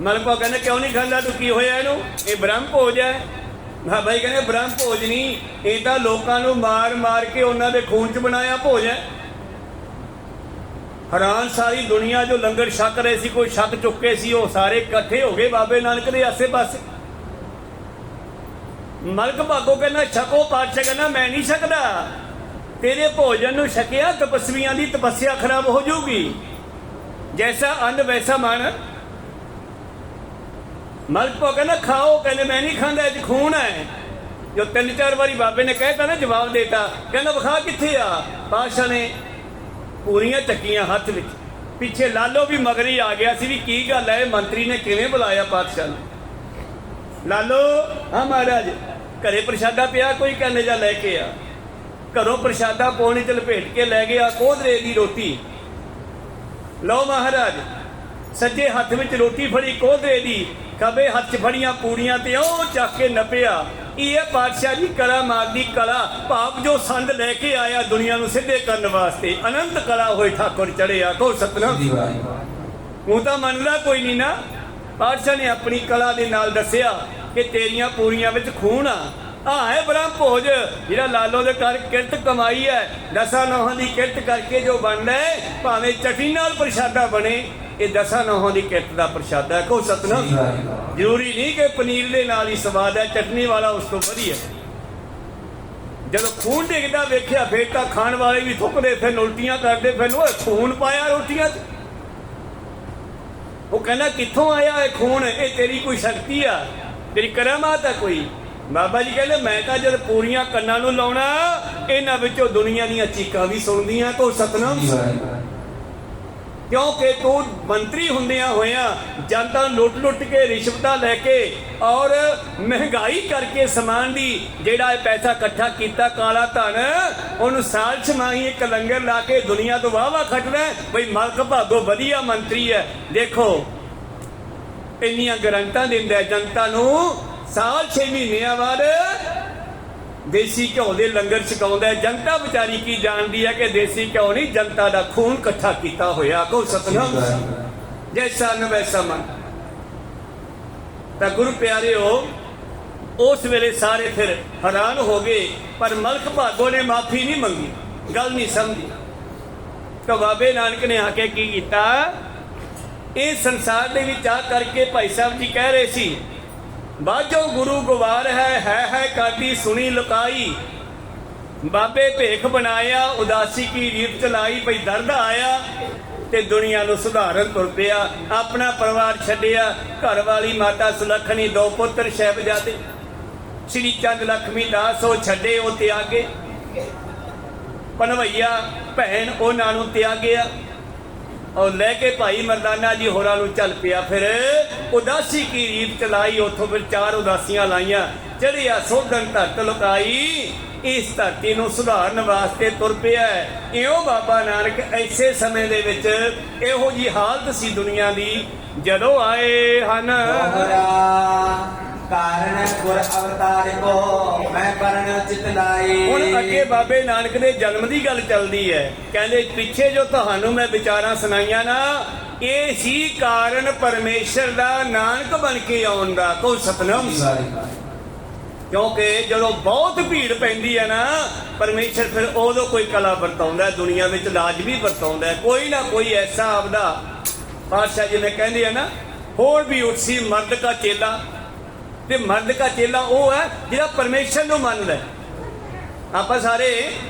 ਮਲਕੋ ਕਹਿੰਦੇ ਕਿਉਂ ਨਹੀਂ ਖਾਂਦਾ ਤੂੰ? ਕੀ ਹੋਇਆ ਇਹਨੂੰ? ਇਹ ਬ੍ਰਹਮ ਭੋਜ ਹੈ। ਬਾਬਾ ਜੀ ਕਹਿੰਦੇ ਬ੍ਰਹਮ ਭੋਜ ਨਹੀਂ, ਇਹ ਤਾਂ ਲੋਕਾਂ ਨੂੰ ਮਾਰ ਮਾਰ ਕੇ ਉਹਨਾਂ ਦੇ ਖੂਨ 'ਚ ਬਣਾਇਆ ਭੋਜ ਹੈ। ਹੈਰਾਨ ਸਾਰੀ ਦੁਨੀਆ ਜੋ ਲੰਗਰ ਛਕ ਰਹੇ ਸੀ, ਕੋਈ ਛਕ ਚੁੱਕੇ ਸੀ, ਉਹ ਸਾਰੇ ਇਕੱਠੇ ਹੋ ਗਏ ਬਾਬੇ ਨਾਨਕ ਦੇ ਆਸੇ ਪਾਸੇ। ਮਲਕ ਭਾਗੋ ਕਹਿੰਦਾ ਛਕੋ। ਪਾਤਸ਼ਾਹ ਕਹਿੰਦਾ ਮੈਂ ਨਹੀਂ ਛਕਦਾ। ਤੇਰੇ ਭੋਜਨ ਨੂੰ ਛਕਿਆ ਤਪਸਵੀਆਂ ਦੀ ਤਪੱਸਿਆ ਖਰਾਬ ਹੋ ਜਾਊਗੀ। ਜੈਸਾ ਅੰਨ ਵੈਸਾ ਮਨ। ਮਲਕ ਭਾਗੋ ਕਹਿੰਦਾ ਖਾਓ। ਕਹਿੰਦੇ ਮੈਂ ਨਹੀਂ ਖਾਂਦਾ, ਇਹ 'ਚ ਖੂਨ ਹੈ। ਜੋ 3-4 ਵਾਰੀ ਬਾਬੇ ਨੇ ਕਹਿਤਾ ਨਾ, ਜਵਾਬ ਦੇਤਾ। ਕਹਿੰਦਾ ਵਿਖਾ ਕਿੱਥੇ ਆ? ਪਾਤਸ਼ਾਹ ਨੇ ਪੂਰੀਆਂ ਚੱਕੀਆਂ ਹੱਥ ਵਿੱਚ। ਪਿੱਛੇ ਲਾਲੋ ਵੀ ਮਗਰੀ ਆ ਗਿਆ ਸੀ ਵੀ ਕੀ ਗੱਲ ਹੈ, ਮੰਤਰੀ ਨੇ ਕਿਵੇਂ ਬੁਲਾਇਆ ਪਾਤਸ਼ਾਹ ਨੂੰ? ਲਾਲੋ ਹਾਂ ਮਹਾਰਾਜ। ਘਰੇ ਪ੍ਰਸ਼ਾਦਾ ਪਿਆ ਕੋਈ? ਕਹਿੰਦੇ ਜਾ ਲੈ ਕੇ ਆ। ਘਰੋਂ ਪ੍ਰਸ਼ਾਦਾ ਪੌਣੀ 'ਚ ਲਪੇਟ ਕੇ ਲੈ ਗਿਆ, ਕੋਧਰੇ ਦੀ ਰੋਟੀ। ਲਓ ਮਹਾਰਾਜ। ਸੱਜੇ ਹੱਥ ਵਿੱਚ ਰੋਟੀ ਫੜੀ ਕੋਧਰੇ ਦੀ, ਖੱਬੇ ਹੱਥ 'ਚ ਫੜੀਆਂ ਪੂੜੀਆਂ ਤੇ ਉਹ ਚੱਕ ਕੇ ਨੱਪਿਆ। ਇਹ ਪਾਤਸ਼ਾਹ ਦੀ ਕਲਾ ਮਾਰਦੀ ਕਲਾ, ਭਾਵ ਜੋ ਸੰਦ ਲੈ ਕੇ ਆਇਆ ਦੁਨੀਆ ਨੂੰ ਸਿੱਧੇ ਕਰਨ ਵਾਸਤੇ। ਅਨੰਤ ਕਲਾ ਹੋਏ ਠਾਕੁਰ ਚੜਿਆ। ਕੋ ਸਤਨਾਮ। ਉਹ ਤਾਂ ਮੰਨਦਾ ਕੋਈ ਨਹੀਂ ਨਾ। ਪਾਤਸ਼ਾਹ ਨੇ ਆਪਣੀ ਕਲਾ ਦੇ ਨਾਲ ਦੱਸਿਆ ਕਿ ਤੇਰੀਆਂ ਪੂਰੀਆਂ ਵਿੱਚ ਖੂਨ ਆ, ਹੈ ਬ੍ਰਹਮ ਭੋਜ, ਜਿਹੜਾ ਲਾਲੋ ਦੇ ਘਰ ਕਿਰਤ ਕਮਾਈ ਹੈ, ਦਸਾਂ ਨੌਹਾਂ ਦੀ ਕਿਰਤ ਕਰਕੇ ਜੋ ਬਣਦਾ ਹੈ, ਭਾਵੇਂ ਚਟਨੀ ਨਾਲ ਪ੍ਰਸ਼ਾਦਾ ਬਣੇ, ਇਹ ਦਸਾਂ ਨੌਹਾਂ ਦੀ ਕਿਰਤ ਦਾ ਪ੍ਰਸ਼ਾਦਾ ਹੈ। ਕਹੋ ਸਤਿਨਾਮ। ਜ਼ਰੂਰੀ ਨਹੀਂ ਕਿ ਪਨੀਰ ਦੇ ਨਾਲ ਹੀ ਸਵਾਦ ਹੈ, ਚਟਨੀ ਵਾਲਾ ਉਸ ਤੋਂ ਵਧੀਆ। ਜਦੋਂ ਖੂਨ ਡਿੱਗਦਾ ਵੇਖਿਆ ਫੇਰ ਤਾਂ ਖਾਣ ਵਾਲੇ ਵੀ ਥੁੱਕਦੇ, ਫਿਰ ਉਲਟੀਆਂ ਕਰਦੇ, ਫਿਰ ਓਏ ਖੂਨ ਪਾਇਆ ਰੋਟੀਆਂ 'ਚ। ਉਹ ਕਹਿੰਦਾ ਕਿੱਥੋਂ ਆਇਆ ਇਹ ਖੂਨ? ਇਹ ਤੇਰੀ ਕੋਈ ਸ਼ਕਤੀ ਆ, ਤੇਰੀ ਕਰਾਮਾਤ ਆ ਕੋਈ। ਬਾਬਾ ਜੀ ਕਹਿੰਦੇ ਮੈਂ ਤਾਂ ਜਦ ਪੂਰੀਆਂ ਕੰਨਾਂ ਨੂੰ ਲਾਉਣਾ, ਇਹਨਾਂ ਵਿੱਚੋਂ ਦੁਨੀਆ ਦੀਆਂ ਚੀਕਾਂ ਵੀ ਸੁਣਦੀਆਂ। ਕਹੋ ਸਤਿਨਾਮ। ਕਿਉਂਕਿ ਤੂੰ ਮੰਤਰੀ ਹੁੰਦਿਆਂ ਹੋਇਆਂ ਜਨਤਾ ਨੂੰ ਲੁੱਟ ਕੇ ਰਿਸ਼ਵਤਾਂ ਲੈ ਕੇ ਔਰ ਮਹਿੰਗਾਈ ਕਰਕੇ ਸਮਾਨ ਦੀ ਜਿਹੜਾ ਇਹ ਪੈਸਾ ਇਕੱਠਾ ਕੀਤਾ ਕਾਲਾ ਧਨ, ਉਹਨੂੰ ਸਾਲ ਛਮਾਹੀ ਇੱਕ ਲੰਗਰ ਲਾ ਕੇ ਦੁਨੀਆ ਤੋਂ ਵਾਹ ਖੱਟਦਾ ਬਈ ਮਲਕ ਭਾਗੋ ਵਧੀਆ ਮੰਤਰੀ ਹੈ। ਦੇਖੋ ਇੰਨੀਆਂ ਗਰੰਟਾਂ ਦਿੰਦਾ ਜਨਤਾ ਨੂੰ, ਸਾਲ 6 ਮਹੀਨਿਆਂ ਬਾਅਦ ਦੇਸੀ ਘਿਓ ਦੇ ਲੰਗਰ ਛਕਾਉਂਦਾ। ਜਨਤਾ ਵਿਚਾਰੀ ਕੀ ਜਾਣਦੀ ਹੈ ਕਿ ਦੇਸੀ ਘਿਓ ਨਹੀਂ, ਜਨਤਾ ਦਾ ਖੂਨ ਇਕੱਠਾ ਕੀਤਾ ਹੋਇਆ। ਕਹੋ ਸਤਿਨਾਮ। ਜੈਸਾ ਨ ਵੈਸਾ ਮਨ। ਤਾਂ ਗੁਰੂ ਪਿਆਰਿਓ, ਉਸ ਵੇਲੇ ਸਾਰੇ ਫਿਰ ਹੈਰਾਨ ਹੋ ਗਏ, ਪਰ ਮਲਕ ਭਾਗੋ ਨੇ ਮਾਫੀ ਨਹੀਂ ਮੰਗੀ, ਗੱਲ ਨਹੀਂ ਸਮਝੀ। ਤਾਂ ਬਾਬੇ ਨਾਨਕ ਨੇ ਆ ਕੇ ਕੀ ਕੀਤਾ, ਇਹ ਸੰਸਾਰ ਦੇ ਵਿੱਚ ਆ ਕਰਕੇ ਭਾਈ ਸਾਹਿਬ ਜੀ ਕਹਿ ਰਹੇ ਸੀ, ਬਾਝੋ ਗੁਰੂ ਗਵਾਰ ਹੈ ਕਾਦੀ ਸੁਣੀ ਲੁਕਾਈ। ਬਾਬੇ ਭੇਖ ਬਣਾਇਆ, ਉਦਾਸੀ ਕੀ ਰੀਤ ਚਲਾਈ। ਭਈ ਦਰਦ ਆਇਆ ਤੇ ਦੁਨੀਆ ਨੂੰ ਸੁਧਾਰਨ ਤੁਰ ਪਿਆ। ਆਪਣਾ ਪਰਿਵਾਰ ਛੱਡਿਆ, ਘਰ ਵਾਲੀ ਮਾਤਾ ਸੁਲੱਖਣੀ, 2 ਪੁੱਤਰ ਸਾਹਿਬਜ਼ਾਦੇ, ਸ੍ਰੀ ਚੰਦ ਲਖਮੀ ਦਾਸ ਉਹ ਛੱਡੇ, ਉਹ ਤਿਆਗੇ। ਪਨਵਈਆ ਭੈਣ ਉਹਨਾਂ ਨੂੰ ਤਿਆਗਿਆ ਔਰ ਲੈ ਕੇ ਭਾਈ ਮਰਦਾਨਾ ਜੀ ਹੋਰਾਂ ਨੂੰ ਚੱਲ ਪਿਆ। ਫਿਰ ਉਦਾਸੀ ਕੀ ਰੀਤ ਚਲਾਈ, ਉੱਥੋਂ ਫਿਰ 4 ਉਦਾਸੀਆਂ ਲਾਈਆਂ। ਚੜਿਆ ਸੋਧਨ ਧਰਤ ਲੁਕਾਈ, ਇਸ ਧਰਤੀ ਨੂੰ ਸੁਧਾਰਨ ਵਾਸਤੇ ਤੁਰ ਪਿਆ। ਇਉਂ ਬਾਬਾ ਨਾਨਕ ਐਸੇ ਸਮੇਂ ਦੇ ਵਿੱਚ ਇਹੋ ਜੀ ਹਾਲਤ ਸੀ ਦੁਨੀਆ ਦੀ, ਜਦੋਂ ਆਏ ਹਨ ਕਾਰਨ ਗੁਰ ਅਵਤਾਰ ਕੋ ਮੈਂ ਪਰਣ ਚਿਤ ਲਾਏ। ਹੁਣ ਅੱਗੇ ਬਾਬੇ ਨਾਨਕ ਦੇ ਜਨਮ ਦੀ ਗੱਲ ਚੱਲਦੀ ਹੈ। ਕਹਿੰਦੇ ਪਿੱਛੇ ਜੋ ਤੁਹਾਨੂੰ ਮੈਂ ਵਿਚਾਰਾਂ ਸੁਣਾਈਆਂ ਨਾ, ਇਹ ਸੀ ਕਾਰਨ ਪਰਮੇਸ਼ਰ ਦਾ ਨਾਨਕ ਬਣ ਕੇ ਆਉਣ ਦਾ। ਕਹੋ ਸਤਿਨਾਮ। ਕਿਉਂਕਿ ਜਦੋਂ ਬਹੁਤ ਭੀੜ ਪੈਂਦੀ ਹੈ ਨਾ, ਪਰਮੇਸ਼ਰ ਫਿਰ ਉਦੋਂ ਕੋਈ ਕਲਾ ਵਰਤਾਉਂਦਾ, ਦੁਨੀਆ ਵਿੱਚ ਲਾਜ਼ਮੀ ਵਰਤਾਉਂਦਾ ਕੋਈ ਨਾ ਕੋਈ ਐਸਾ ਆਪਦਾ। ਪਾਤਸ਼ਾਹ ਜਿਵੇਂ ਕਹਿੰਦੇ ਆ ਨਾ, ਹੋਰ ਵੀ ਉੱਠੀ ਮਰਦ ਕਾ ਚੇਲਾ। ਤੇ ਮਰਦ ਕਾ ਚੇਲਾ ਉਹ ਹੈ ਜਿਹੜਾ ਪਰਮੇਸ਼ਰ ਨੂੰ ਮੰਨਦਾ। ਆਪਾਂ ਸਾਰੇ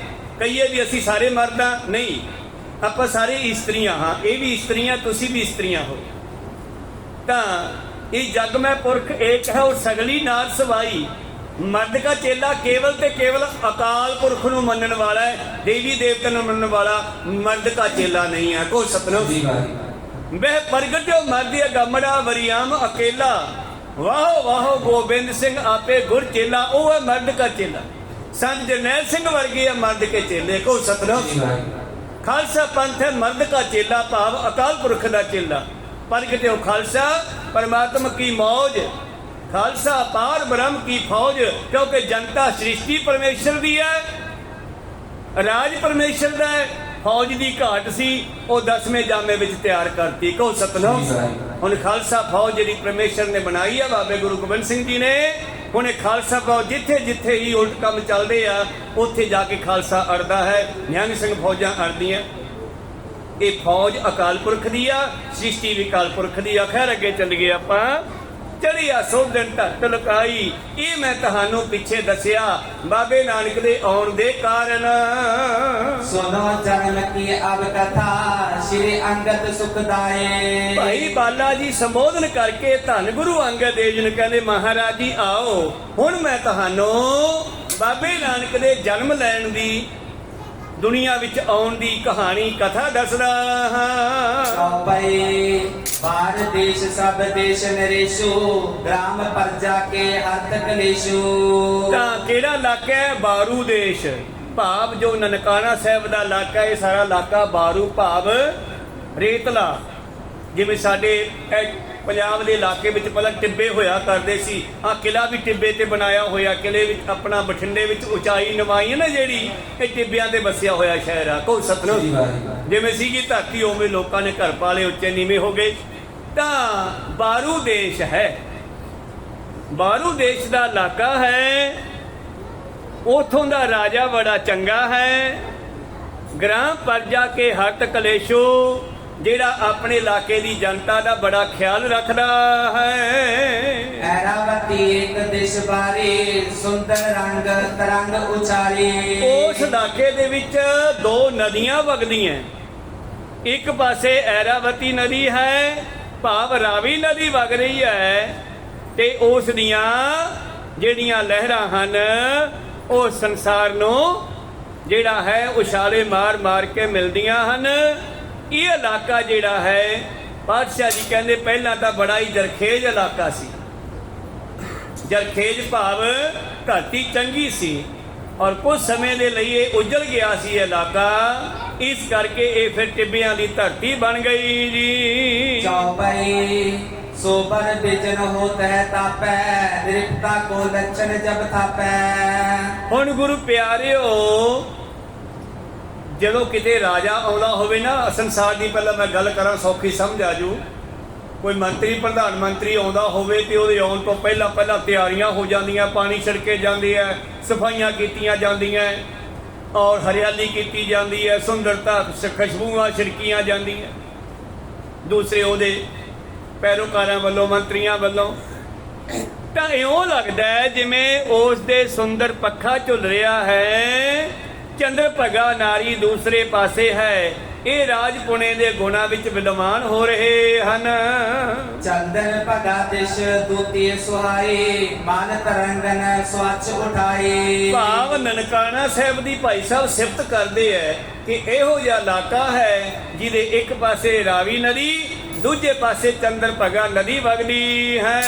ਕਹੀਏ ਵੀ ਅਸੀਂ ਸਾਰੇ ਮਰਦ ਹਾਂ, ਨਹੀਂ, ਆਪਾਂ ਸਾਰੇ ਇਸਤਰੀਆਂ ਹਾਂ। ਇਹ ਵੀ ਇਸਤਰੀਆਂ, ਤੁਸੀਂ ਵੀ ਇਸਤਰੀਆਂ ਹੋ। ਤਾਂ ਇਹ ਜਗ ਮੈਂ ਪੁਰਖ ਏਕ ਹੈ ਉਹ ਸਗਲੀ ਨਾਰ ਸਵਾਈ। ਮਰਦ ਕਾ ਚੇਲਾ ਕੇਵਲ ਤੇ ਕੇਵਲ ਅਕਾਲ ਪੁਰਖ ਨੂੰ ਮੰਨਣ ਵਾਲਾ ਹੈ, ਦੇਵੀ ਦੇਵਤਾ ਨੂੰ ਮੰਨਣ ਵਾਲਾ ਮਰਦ ਕਾ ਚੇਲਾ ਨਹੀਂ ਹੈ। ਕੋ ਸਤਨਾਮ। ਵਹ ਪ੍ਰਗਟ ਜੋ ਮਰਦੀ ਗਮੜਾ ਵਰਿਆਮ ਅਕੇਲਾ, ਵਾਹੋ ਵਾਹੋ ਗੋਬਿੰਦ ਸਿੰਘ ਆਪੇ ਗੁਰ ਚੇਲਾ। ਉਹ ਹੈ ਮਰਦ ਕਾ ਚੇਲਾ। ਸੰਤ ਜਰਨੈਲ ਸਿੰਘ ਵਰਗੇ ਆ ਮਰਦ ਕੇ ਚੇਲੇ। ਕੋ ਸਤਨਾਮ। ਖਾਲਸਾ ਪੰਥ ਹੈ ਮਰਦ ਕਾ ਚੇਲਾ, ਭਾਵ ਅਕਾਲ ਪੁਰਖ ਦਾ ਚੇਲਾ। ਪ੍ਰਗਟ ਹੋ ਖਾਲਸਾ ਪਰਮਾਤਮਾ ਕੀ ਮੌਜ, ਖਾਲਸਾ ਅਪਾਰ ਬ੍ਰਹਮ ਕੀ ਫੌਜ। ਕਿਉਂਕਿ ਜਨਤਾ ਸ੍ਰਿਸ਼ਟੀ ਪਰਮੇਸ਼ਰ ਦੀ ਹੈ, ਰਾਜ ਪਰਮੇਸ਼ਰ ਦਾ ਹੈ। ਫੌਜ ਦੀ ਘਾਟ ਸੀ, ਉਹ 10ਵੇਂ ਜਾਮੇ ਵਿੱਚ ਤਿਆਰ ਕਰਤੀ। ਕਹੋ ਸਤਨਾਮ। ਹੁਣ ਖਾਲਸਾ ਫੌਜ ਜਿਹੜੀ ਪਰਮੇਸ਼ਰ ਨੇ ਬਣਾਈ ਆ ਬਾਬੇ ਗੁਰੂ ਗੋਬਿੰਦ ਸਿੰਘ ਜੀ ਨੇ, ਹੁਣ ਇਹ ਖਾਲਸਾ ਫੌਜ ਜਿੱਥੇ ਜਿੱਥੇ ਹੀ ਉਲਟ ਕੰਮ ਚੱਲਦੇ ਆ, ਉੱਥੇ ਜਾ ਕੇ ਖਾਲਸਾ ਅੜਦਾ ਹੈ। ਨਿਹੰਗ ਸਿੰਘ ਫੌਜਾਂ ਅੜਦੀਆਂ। ਇਹ ਫੌਜ ਅਕਾਲ ਪੁਰਖ ਦੀ ਆ, ਸ੍ਰਿਸ਼ਟੀ ਵੀ ਅਕਾਲ ਪੁਰਖ ਦੀ ਆ। ਖੈਰ ਅੱਗੇ ਚੱਲ ਗਏ ਆਪਾਂ। ਚੜਿਆ ਸੋਧਨ ਧਰਤ ਲੁਕਾਈ, ਇਹ ਮੈਂ ਤੁਹਾਨੂੰ ਪਿੱਛੇ ਦੱਸਿਆ ਬਾਬੇ ਨਾਨਕ ਦੇ ਆਉਣ ਦੇ ਕਾਰਨ। ਸੁਨੋ ਜਨਮ ਕੀ ਅਬ ਕਥਾ ਸ਼੍ਰੀ ਅੰਗਦ ਸੁਖਦਾਏ। ਭਾਈ ਬਾਲਾ ਜੀ ਸੰਬੋਧਨ ਕਰਕੇ ਧੰਨ ਗੁਰੂ ਅੰਗਦ ਦੇਵ ਜੀ ਨੂੰ ਕਹਿੰਦੇ, ਮਹਾਰਾਜ ਜੀ ਆਓ, ਹੁਣ ਮੈਂ ਤੁਹਾਨੂੰ ਬਾਬੇ ਨਾਨਕ ਦੇ ਜਨਮ ਲੈਣ ਦੀ, ਦੁਨੀਆ ਵਿੱਚ ਆਉਣ ਦੀ ਕਹਾਣੀ ਕਥਾ ਦੱਸਦਾ ਹਾਂ। ਚੌਪਈ ਭਾਰਤ ਦੇਸ਼ ਸਭ ਦੇਸ਼ ਨਰੇਸ਼ੂ, ਗ੍ਰਾਮ ਪਰਜਾ ਕੇ ਹੱਥ ਕਲੇਸ਼ੂ। ਤਾਂ ਕਿਹੜਾ ਇਲਾਕਾ ਹੈ? ਬਾਰੂ ਦੇਸ਼, ਭਾਵ ਜੋ ਨਨਕਾਣਾ ਸਾਹਿਬ ਦਾ ਇਲਾਕਾ, ਇਹ ਸਾਰਾ ਇਲਾਕਾ ਬਾਰੂ ਭਾਵ ਰੇਤਲਾ। ਜਿਵੇਂ ਸਾਡੇ ਪੰਜਾਬ ਦੇ ਇਲਾਕੇ ਵਿੱਚ ਪਹਿਲਾਂ ਟਿੱਬੇ ਹੋਇਆ ਕਰਦੇ ਸੀ, ਆਹ ਕਿਲਾ ਵੀ ਟਿੱਬੇ ਤੇ ਬਣਾਇਆ ਹੋਇਆ। ਕਿਲੇ ਵਿੱਚ ਆਪਣਾ ਬਠਿੰਡੇ ਵਿੱਚ ਉਚਾਈ ਨਵਾਈ ਹੈ ਨਾ ਜਿਹੜੀ, ਇਹ ਟਿੱਬਿਆਂ ਤੇ ਵਸਿਆ ਹੋਇਆ ਸ਼ਹਿਰ ਆ। ਕਹੋ ਸਤਨਾਮ। ਜਿਵੇਂ ਸੀਗੀ ਧਰਤੀ ਉਵੇਂ ਲੋਕਾਂ ਨੇ ਘਰ ਪਾਲੇ, ਉੱਚੇ ਨੀਵੇਂ ਹੋ ਗਏ। ਤਾਂ ਬਾਰੂ ਦੇਸ਼ ਹੈ, ਬਾਰੂ ਦੇਸ਼ ਦਾ ਇਲਾਕਾ ਹੈ। ਉਥੋਂ ਦਾ ਰਾਜਾ ਬੜਾ ਚੰਗਾ ਹੈ। ਗ੍ਰਾਮ ਪਰਜਾ ਕੇ ਹਰਤ ਕਲੇਸ਼ੋ, ਜਿਹੜਾ ਆਪਣੇ ਇਲਾਕੇ ਦੀ ਜਨਤਾ ਦਾ ਬੜਾ ਖਿਆਲ ਰੱਖਦਾ ਹੈ। ਐਰਾਵਤੀ ਇੱਕ ਦਿਸ਼ ਬਾਰੇ, ਸੁੰਦਰ ਰੰਗ ਤਰੰਗ ਉਚਾਰੇ। ਉਸ ਇਲਾਕੇ ਦੇ ਵਿੱਚ ਦੋ ਨਦੀਆਂ ਵਗਦੀਆਂ। ਇੱਕ ਪਾਸੇ ਐਰਾਵਤੀ ਨਦੀ ਹੈ, ਭਾਵ ਰਾਵੀ ਨਦੀ ਵਗ ਰਹੀ ਹੈ, ਤੇ ਉਸ ਦੀਆਂ ਜਿਹੜੀਆਂ ਲਹਿਰਾਂ ਹਨ ਉਹ ਸੰਸਾਰ ਨੂੰ ਜਿਹੜਾ ਹੈ ਉਛਾਲੇ ਮਾਰ ਮਾਰ ਕੇ ਮਿਲਦੀਆਂ ਹਨ। ਇਹ ਇਲਾਕਾ ਜਿਹੜਾ ਹੈ, ਪਾਤਸ਼ਾਹ ਜੀ ਕਹਿੰਦੇ ਪਹਿਲਾਂ ਤਾਂ ਬੜਾ ਹੀ ਜਰਖੇਜ਼ ਇਲਾਕਾ ਸੀ। ਜਰਖੇਜ਼ ਭਾਵ ਧਰਤੀ ਚੰਗੀ ਸੀ, ਔਰ ਕੁਝ ਸਮੇਂ ਦੇ ਲਈ ਇਹ ਉਜੜ ਗਿਆ ਸੀ ਇਲਾਕਾ। ਇਸ ਕਰਕੇ ਇਹ ਫਿਰ ਟਿੱਬਿਆਂ ਦੀ ਧਰਤੀ ਬਣ ਗਈ ਜੀ। ਚੌਪਈ सोबर बिजन होत है तापै, दृप्ता को लक्षण जब थापै। ਹੁਣ ਗੁਰੂ ਪਿਆਰਿਓ, ਜਦੋਂ ਕਿਤੇ ਰਾਜਾ ਆਉਂਦਾ ਹੋਵੇ ਨਾ ਸੰਸਾਰ ਦੀ, ਪਹਿਲਾਂ ਮੈਂ ਗੱਲ ਕਰਾਂ ਸੌਖੀ ਸਮਝ ਆ ਜੂ। ਕੋਈ ਮੰਤਰੀ ਪ੍ਰਧਾਨ ਮੰਤਰੀ ਆਉਂਦਾ ਹੋਵੇ ਤੇ ਉਹਦੇ ਆਉਣ ਤੋਂ ਪਹਿਲਾਂ ਪਹਿਲਾਂ ਤਿਆਰੀਆਂ ਹੋ ਜਾਂਦੀਆਂ, ਪਾਣੀ ਛਿੜਕੇ ਜਾਂਦੇ ਆ, ਸਫਾਈਆਂ ਕੀਤੀਆਂ ਜਾਂਦੀਆਂ ਔਰ ਹਰਿਆਲੀ ਕੀਤੀ ਜਾਂਦੀ ਹੈ, ਸੁੰਦਰਤਾ ਖੁਸ਼ਬੂਆਂ ਛਿੜਕੀਆਂ ਜਾਂਦੀਆਂ ਦੂਸਰੇ ਉਹਦੇ ਪੈਰੋਕਾਰਾਂ ਵੱਲੋਂ, ਮੰਤਰੀਆਂ ਵੱਲੋਂ। ਤਾਂ ਇਉਂ ਲੱਗਦਾ ਹੈ ਜਿਵੇਂ ਉਸ ਦੇ ਸੁੰਦਰ ਪੱਖਾ ਝੁੱਲ ਰਿਹਾ ਹੈ, ਚੰਦਰ ਭਗਾ ਨਾਰੀ ਦੂਸਰੇ ਪਾਸੇ ਹੈ। ਇਹ ਰਾਜਪੁਣੇ ਦੇ ਗੁਣਾਂ ਵਿੱਚ ਵਿਦਵਾਨ ਹੋ ਰਹੇ ਹਨ। ਚੰਦਰ ਭਗਾ ਦਿਸ਼ ਦੂਤੀ ਸੁਹਾਈ, ਮਨ ਤਰੰਗਨ ਸਵੱਛ ਉਠਾਈ। ਭਾਵ ਨਨਕਾਣਾ ਸਾਹਿਬ ਦੀ ਭਾਈ ਸਾਹਿਬ ਸਿਫਤ ਕਰਦੇ ਹੈ ਕਿ ਇਹੋ ਜਿਹਾ ਇਲਾਕਾ ਹੈ ਜਿਹਦੇ ਇੱਕ ਪਾਸੇ ਰਾਵੀ ਨਦੀ, ਦੂਜੇ ਪਾਸੇ ਚੰਦਰ ਭਗਾ ਨਦੀ ਵਗਦੀ ਹੈ।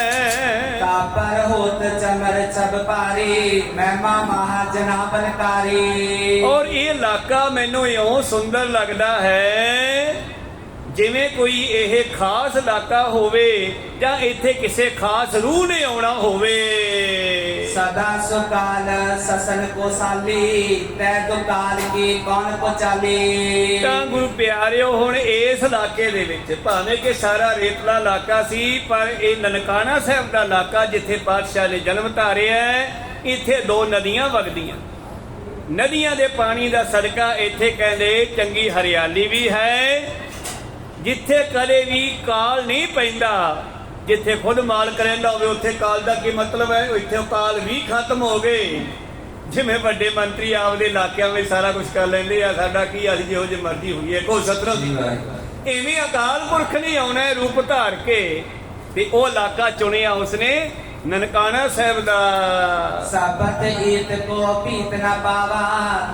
ਤਾਪਰ ਹੋਤ ਚਮਰ ਛਬ ਭਾਰੀ, ਮਹਿਮਾ ਮਹਾ ਜਨਾਬਨਕਾਰੀ। ਔਰ ਇਹ ਇਲਾਕਾ ਮੈਨੂੰ ਇਉਂ ਸੁੰਦਰ ਲੱਗਦਾ ਹੈ ਜਿਵੇਂ ਕੋਈ ਇਹ ਖਾਸ ਇਲਾਕਾ ਹੋਵੇ ਜਾਂ ਇੱਥੇ ਕਿਸੇ ਖਾਸ ਰੂਹ ਨੇ ਆਉਣਾ ਹੋਵੇ। ਸਦਾ ਸੁਕਾਲ ਸਸਨ ਕੋ ਸਾਲੀ, ਤੈ ਦੁਕਾਲ ਕੀ ਕੌਣ ਕੋ ਚਾਲੀ। ਤਾਂ ਗੁਰੂ ਪਿਆਰਿਓ, ਹੁਣ ਇਸ ਇਲਾਕੇ ਦੇ ਵਿੱਚ ਭਾਵੇਂ ਕਿ ਸਾਰਾ ਰੇਤਲਾ ਇਲਾਕਾ ਸੀ, ਪਰ ਇਹ ਨਨਕਾਣਾ ਸਾਹਿਬ ਦਾ ਇਲਾਕਾ ਜਿੱਥੇ ਪਾਤਸ਼ਾਹ ਨੇ ਜਨਮ ਧਾਰਿਆ ਹੈ, ਇੱਥੇ ਦੋ ਨਦੀਆਂ ਵਗਦੀਆਂ। ਨਦੀਆਂ ਦੇ ਪਾਣੀ ਦਾ ਸਦਕਾ ਇੱਥੇ ਕਹਿੰਦੇ ਚੰਗੀ ਹਰਿਆਲੀ ਵੀ ਹੈ, ਜਿੱਥੇ ਕਦੇ ਵੀ ਕਾਲ ਨਹੀਂ ਪੈਂਦਾ। ਜਿੱਥੇ ਖੁਦ ਮਾਲਕ ਰਹਿੰਦਾ ਹੋਵੇ ਉੱਥੇ ਕਾਲ ਦਾ ਕੀ ਮਤਲਬ ਹੈ? ਇੱਥੇ ਕਾਲ ਵੀ ਖਤਮ ਹੋ ਗਏ। ਜਿਵੇਂ ਵੱਡੇ ਮੰਤਰੀ ਆਪਦੇ ਇਲਾਕਿਆਂ ਵਿੱਚ ਸਾਰਾ ਕੁਝ ਕਰ ਲੈਂਦੇ ਆ, ਸਾਡਾ ਕੀ ਅਸੀਂ ਜਿਹੋ ਜਿਹੀ ਮਰਜ਼ੀ ਹੋਈ ਹੈ ਕੋ ਸਤਰੋ ਦੀ। ਇਵੇਂ ਅਕਾਲ ਪੁਰਖ ਨਹੀਂ ਆਉਣਾ ਰੂਪ ਧਾਰ ਕੇ, ਤੇ ਉਹ ਇਲਾਕਾ ਚੁਣਿਆ ਉਸਨੇ ਨਨਕਾਣਾ ਸਾਹਿਬ ਦਾ। ਸਾਬਤ ਈਤ ਕੋ ਪੀਤ ਨਾ ਪਾਵਾ,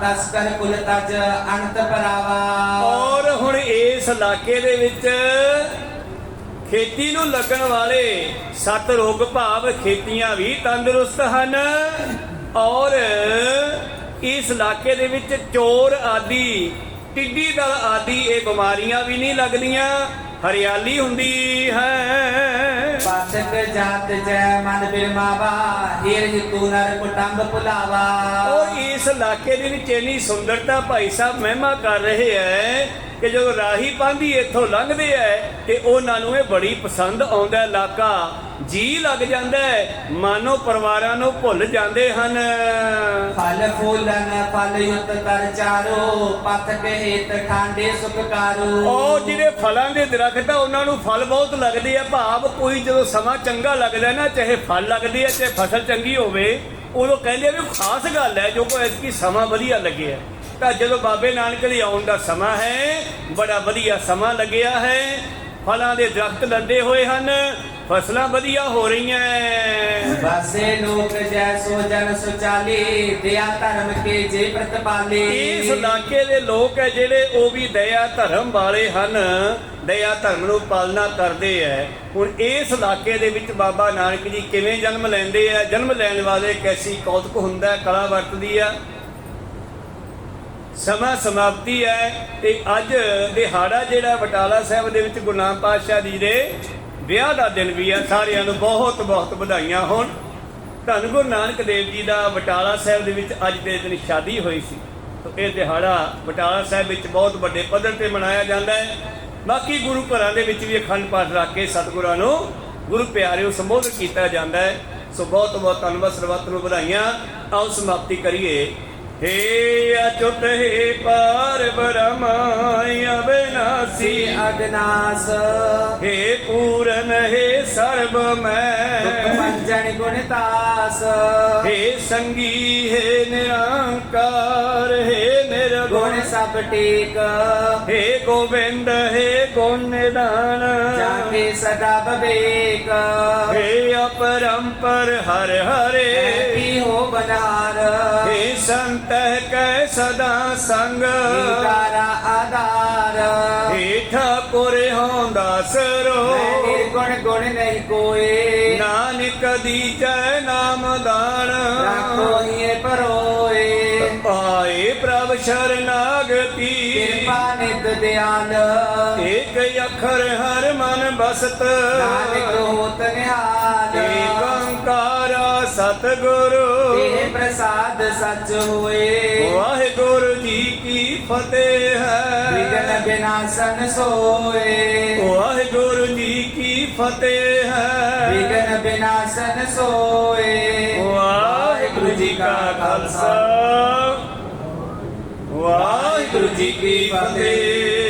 ਤਸਕਰ ਕੁਲ ਤਜ ਅਨੰਤ ਪਰਾਵਾ। ਔਰ ਹੁਣ ਇਸ ਇਲਾਕੇ ਦੇ ਵਿੱਚ ਖੇਤੀ ਨੂੰ ਲੱਗਣ ਵਾਲੇ 7 ਰੋਗ ਭਾਵ ਖੇਤੀਆਂ ਵੀ ਤੰਦਰੁਸਤ ਹਨ, ਔਰ ਇਸ ਇਲਾਕੇ ਦੇ ਵਿੱਚ ਚੋਰ ਆਦਿ, ਟਿੱਡੀ ਦਲ ਆਦਿ ਇਹ ਬਿਮਾਰੀਆਂ ਵੀ ਨਹੀਂ ਲੱਗਦੀਆਂ। ਹਰਿਆਲੀ ਹੁੰਦੀ ਹੈ। ਪਾਸਕ ਜਾਤ ਜੈ ਮਨ ਬਿਰਮਾਵਾ, ਹੀਰ ਤੂ ਨਰ ਕੁਟੰਬ ਭੁਲਾਵਾ। ਔਰ ਇਸ ਇਲਾਕੇ ਦੇ ਵਿੱਚ ਇੰਨੀ ਸੁੰਦਰਤਾ ਭਾਈ ਸਾਹਿਬ ਮਹਿਮਾ ਕਰ ਰਹੇ ਹੈ ਕਿ ਜਦੋਂ ਰਾਹੀ ਪਾਂਧੀ ਇੱਥੋਂ ਲੰਘਦੇ ਹੈ ਤੇ ਉਹਨਾਂ ਨੂੰ ਇਹ ਬੜੀ ਪਸੰਦ ਆਉਂਦਾ ਇਲਾਕਾ, ਜੀ ਲੱਗ ਜਾਂਦਾ ਹੈ, ਮਾਨੋ ਪਰਿਵਾਰਾਂ ਨੂੰ ਭੁੱਲ ਜਾਂਦੇ ਹਨ। ਫਲ ਫੂਲਨ ਫਲ ਯੁਤ ਕਰ ਚਾਰੋ, ਪਥ ਕਹੇਤ ਖਾਂਡੇ ਸੁਖਕਾਰੋ। ਉਹ ਜਿਹੜੇ ਫਲਾਂ ਦੇ ਦਰਖਤ ਆ ਉਹਨਾਂ ਨੂੰ ਫਲ ਬਹੁਤ ਲੱਗਦੇ ਆ, ਭਾਵ ਕੋਈ ਜਦੋਂ ਸਮਾਂ ਚੰਗਾ ਲੱਗਦਾ ਨਾ, ਚਾਹੇ ਫਲ ਲੱਗਦੇ ਆ ਚਾਹੇ ਫਸਲ ਚੰਗੀ ਹੋਵੇ, ਉਦੋਂ ਕਹਿੰਦੇ ਆ ਵੀ ਖਾਸ ਗੱਲ ਹੈ ਜੋ ਕੋਈ ਐਤਕੀ ਸਮਾਂ ਵਧੀਆ ਲੱਗਿਆ। ਤਾਂ ਜਦੋਂ ਬਾਬੇ ਨਾਨਕ ਦੇ ਆਉਣ ਦਾ ਸਮਾਂ ਹੈ, ਬੜਾ ਵਧੀਆ ਸਮਾਂ ਲੱਗਿਆ ਹੈ, ਫਲਾਂ ਦੇ ਦਰਖਤ ਲੱਦੇ ਹੋਏ ਹਨ, ਫਸਲਾਂ ਵਧੀਆ ਹੋ ਰਹੀਆਂ। ਬਸੇ ਲੋਕ ਜੈਸੋ ਜਨ ਸੁਚਾਲੀ, ਦਇਆ ਧਰਮ ਕੇ ਜੇ ਪ੍ਰਤਪਾਲੇ। ਇਸ ਇਲਾਕੇ ਦੇ ਲੋਕ ਹੈ ਜਿਹੜੇ ਉਹ ਵੀ ਦਇਆ ਧਰਮ ਵਾਲੇ ਹਨ, ਦਇਆ ਧਰਮ ਨੂੰ ਪਾਲਣਾ ਕਰਦੇ ਹੈ। ਹੁਣ ਇਸ ਇਲਾਕੇ ਦੇ ਵਿੱਚ ਬਾਬਾ ਨਾਨਕ ਜੀ ਕਿਵੇਂ ਜਨਮ ਲੈਂਦੇ ਆ? ਜਨਮ ਲੈਣ ਵਾਲੇ ਕੈਸੀ ਕੌਤਕ ਹੁੰਦਾ, ਕਲਾ ਵਰਤਦੀ ਆ। ਸਮਾਂ ਸਮਾਪਤੀ ਹੈ ਤੇ ਅੱਜ ਦਿਹਾੜਾ ਜਿਹੜਾ ਬਟਾਲਾ ਸਾਹਿਬ ਦੇ ਵਿੱਚ ਗੁਰੂ ਨਾਨਕ ਪਾਤਸ਼ਾਹ ਜੀ ਦੇ ਵਿਆਹ ਦਾ ਦਿਨ ਵੀ ਹੈ। ਸਾਰਿਆਂ ਨੂੰ ਬਹੁਤ ਬਹੁਤ ਵਧਾਈਆਂ ਹੋਣ। ਧੰਨ ਗੁਰੂ ਨਾਨਕ ਦੇਵ ਜੀ ਦਾ ਬਟਾਲਾ ਸਾਹਿਬ ਦੇ ਵਿੱਚ ਅੱਜ ਦੇ ਦਿਨ ਸ਼ਾਦੀ ਹੋਈ ਸੀ। ਇਹ ਦਿਹਾੜਾ ਬਟਾਲਾ ਸਾਹਿਬ ਵਿੱਚ ਬਹੁਤ ਵੱਡੇ ਪੱਧਰ ਤੇ ਮਨਾਇਆ ਜਾਂਦਾ ਹੈ। ਬਾਕੀ ਗੁਰੂ ਘਰਾਂ ਦੇ ਵਿੱਚ ਵੀ ਅਖੰਡ ਪਾਠ ਰੱਖ ਕੇ ਸਤਿਗੁਰਾਂ ਨੂੰ ਗੁਰੂ ਪਿਆਰਿਓ ਸੰਬੋਧਨ ਕੀਤਾ ਜਾਂਦਾ ਹੈ। ਸੋ ਬਹੁਤ ਬਹੁਤ ਧੰਨਵਾਦ, ਸਰਬੱਤ ਨੂੰ ਵਧਾਈਆਂ। ਆਓ ਸਮਾਪਤੀ ਕਰੀਏ। हे अच्युत हे पार ब्रह्म अविनाशी अविनाश हे पूरन हे सर्व दुख मैं भंजन गुणतास हे संगी हे निरंकार हे गुण निर्गुण सब टेक हे गोविंद हे गुण निदान जाके सदा विवेक हे अपरंपर हर हरे ऐसी हो बनार हे संत कै सदा संग निकारा आधार हे ठाकुर हों दासरो मैं निर्गुण गुण नहीं कोई नानक दीजै नाम दान राखो ये परोए आए प्रभ शरणागति कृपा नित दयाल एक अखर हर मन बसत नानक होत निहाल एक ओंकारा सतगुरु तेरे प्रसाद सच हुए वाहिगुरु जी की फतेह विघ्न है विनाशन सोए वाहिगुरु जी की फतेह है विघ्न विनाशन सोए वाहिगुरु जी का खालसा वाहिगुरु जी की फतेह।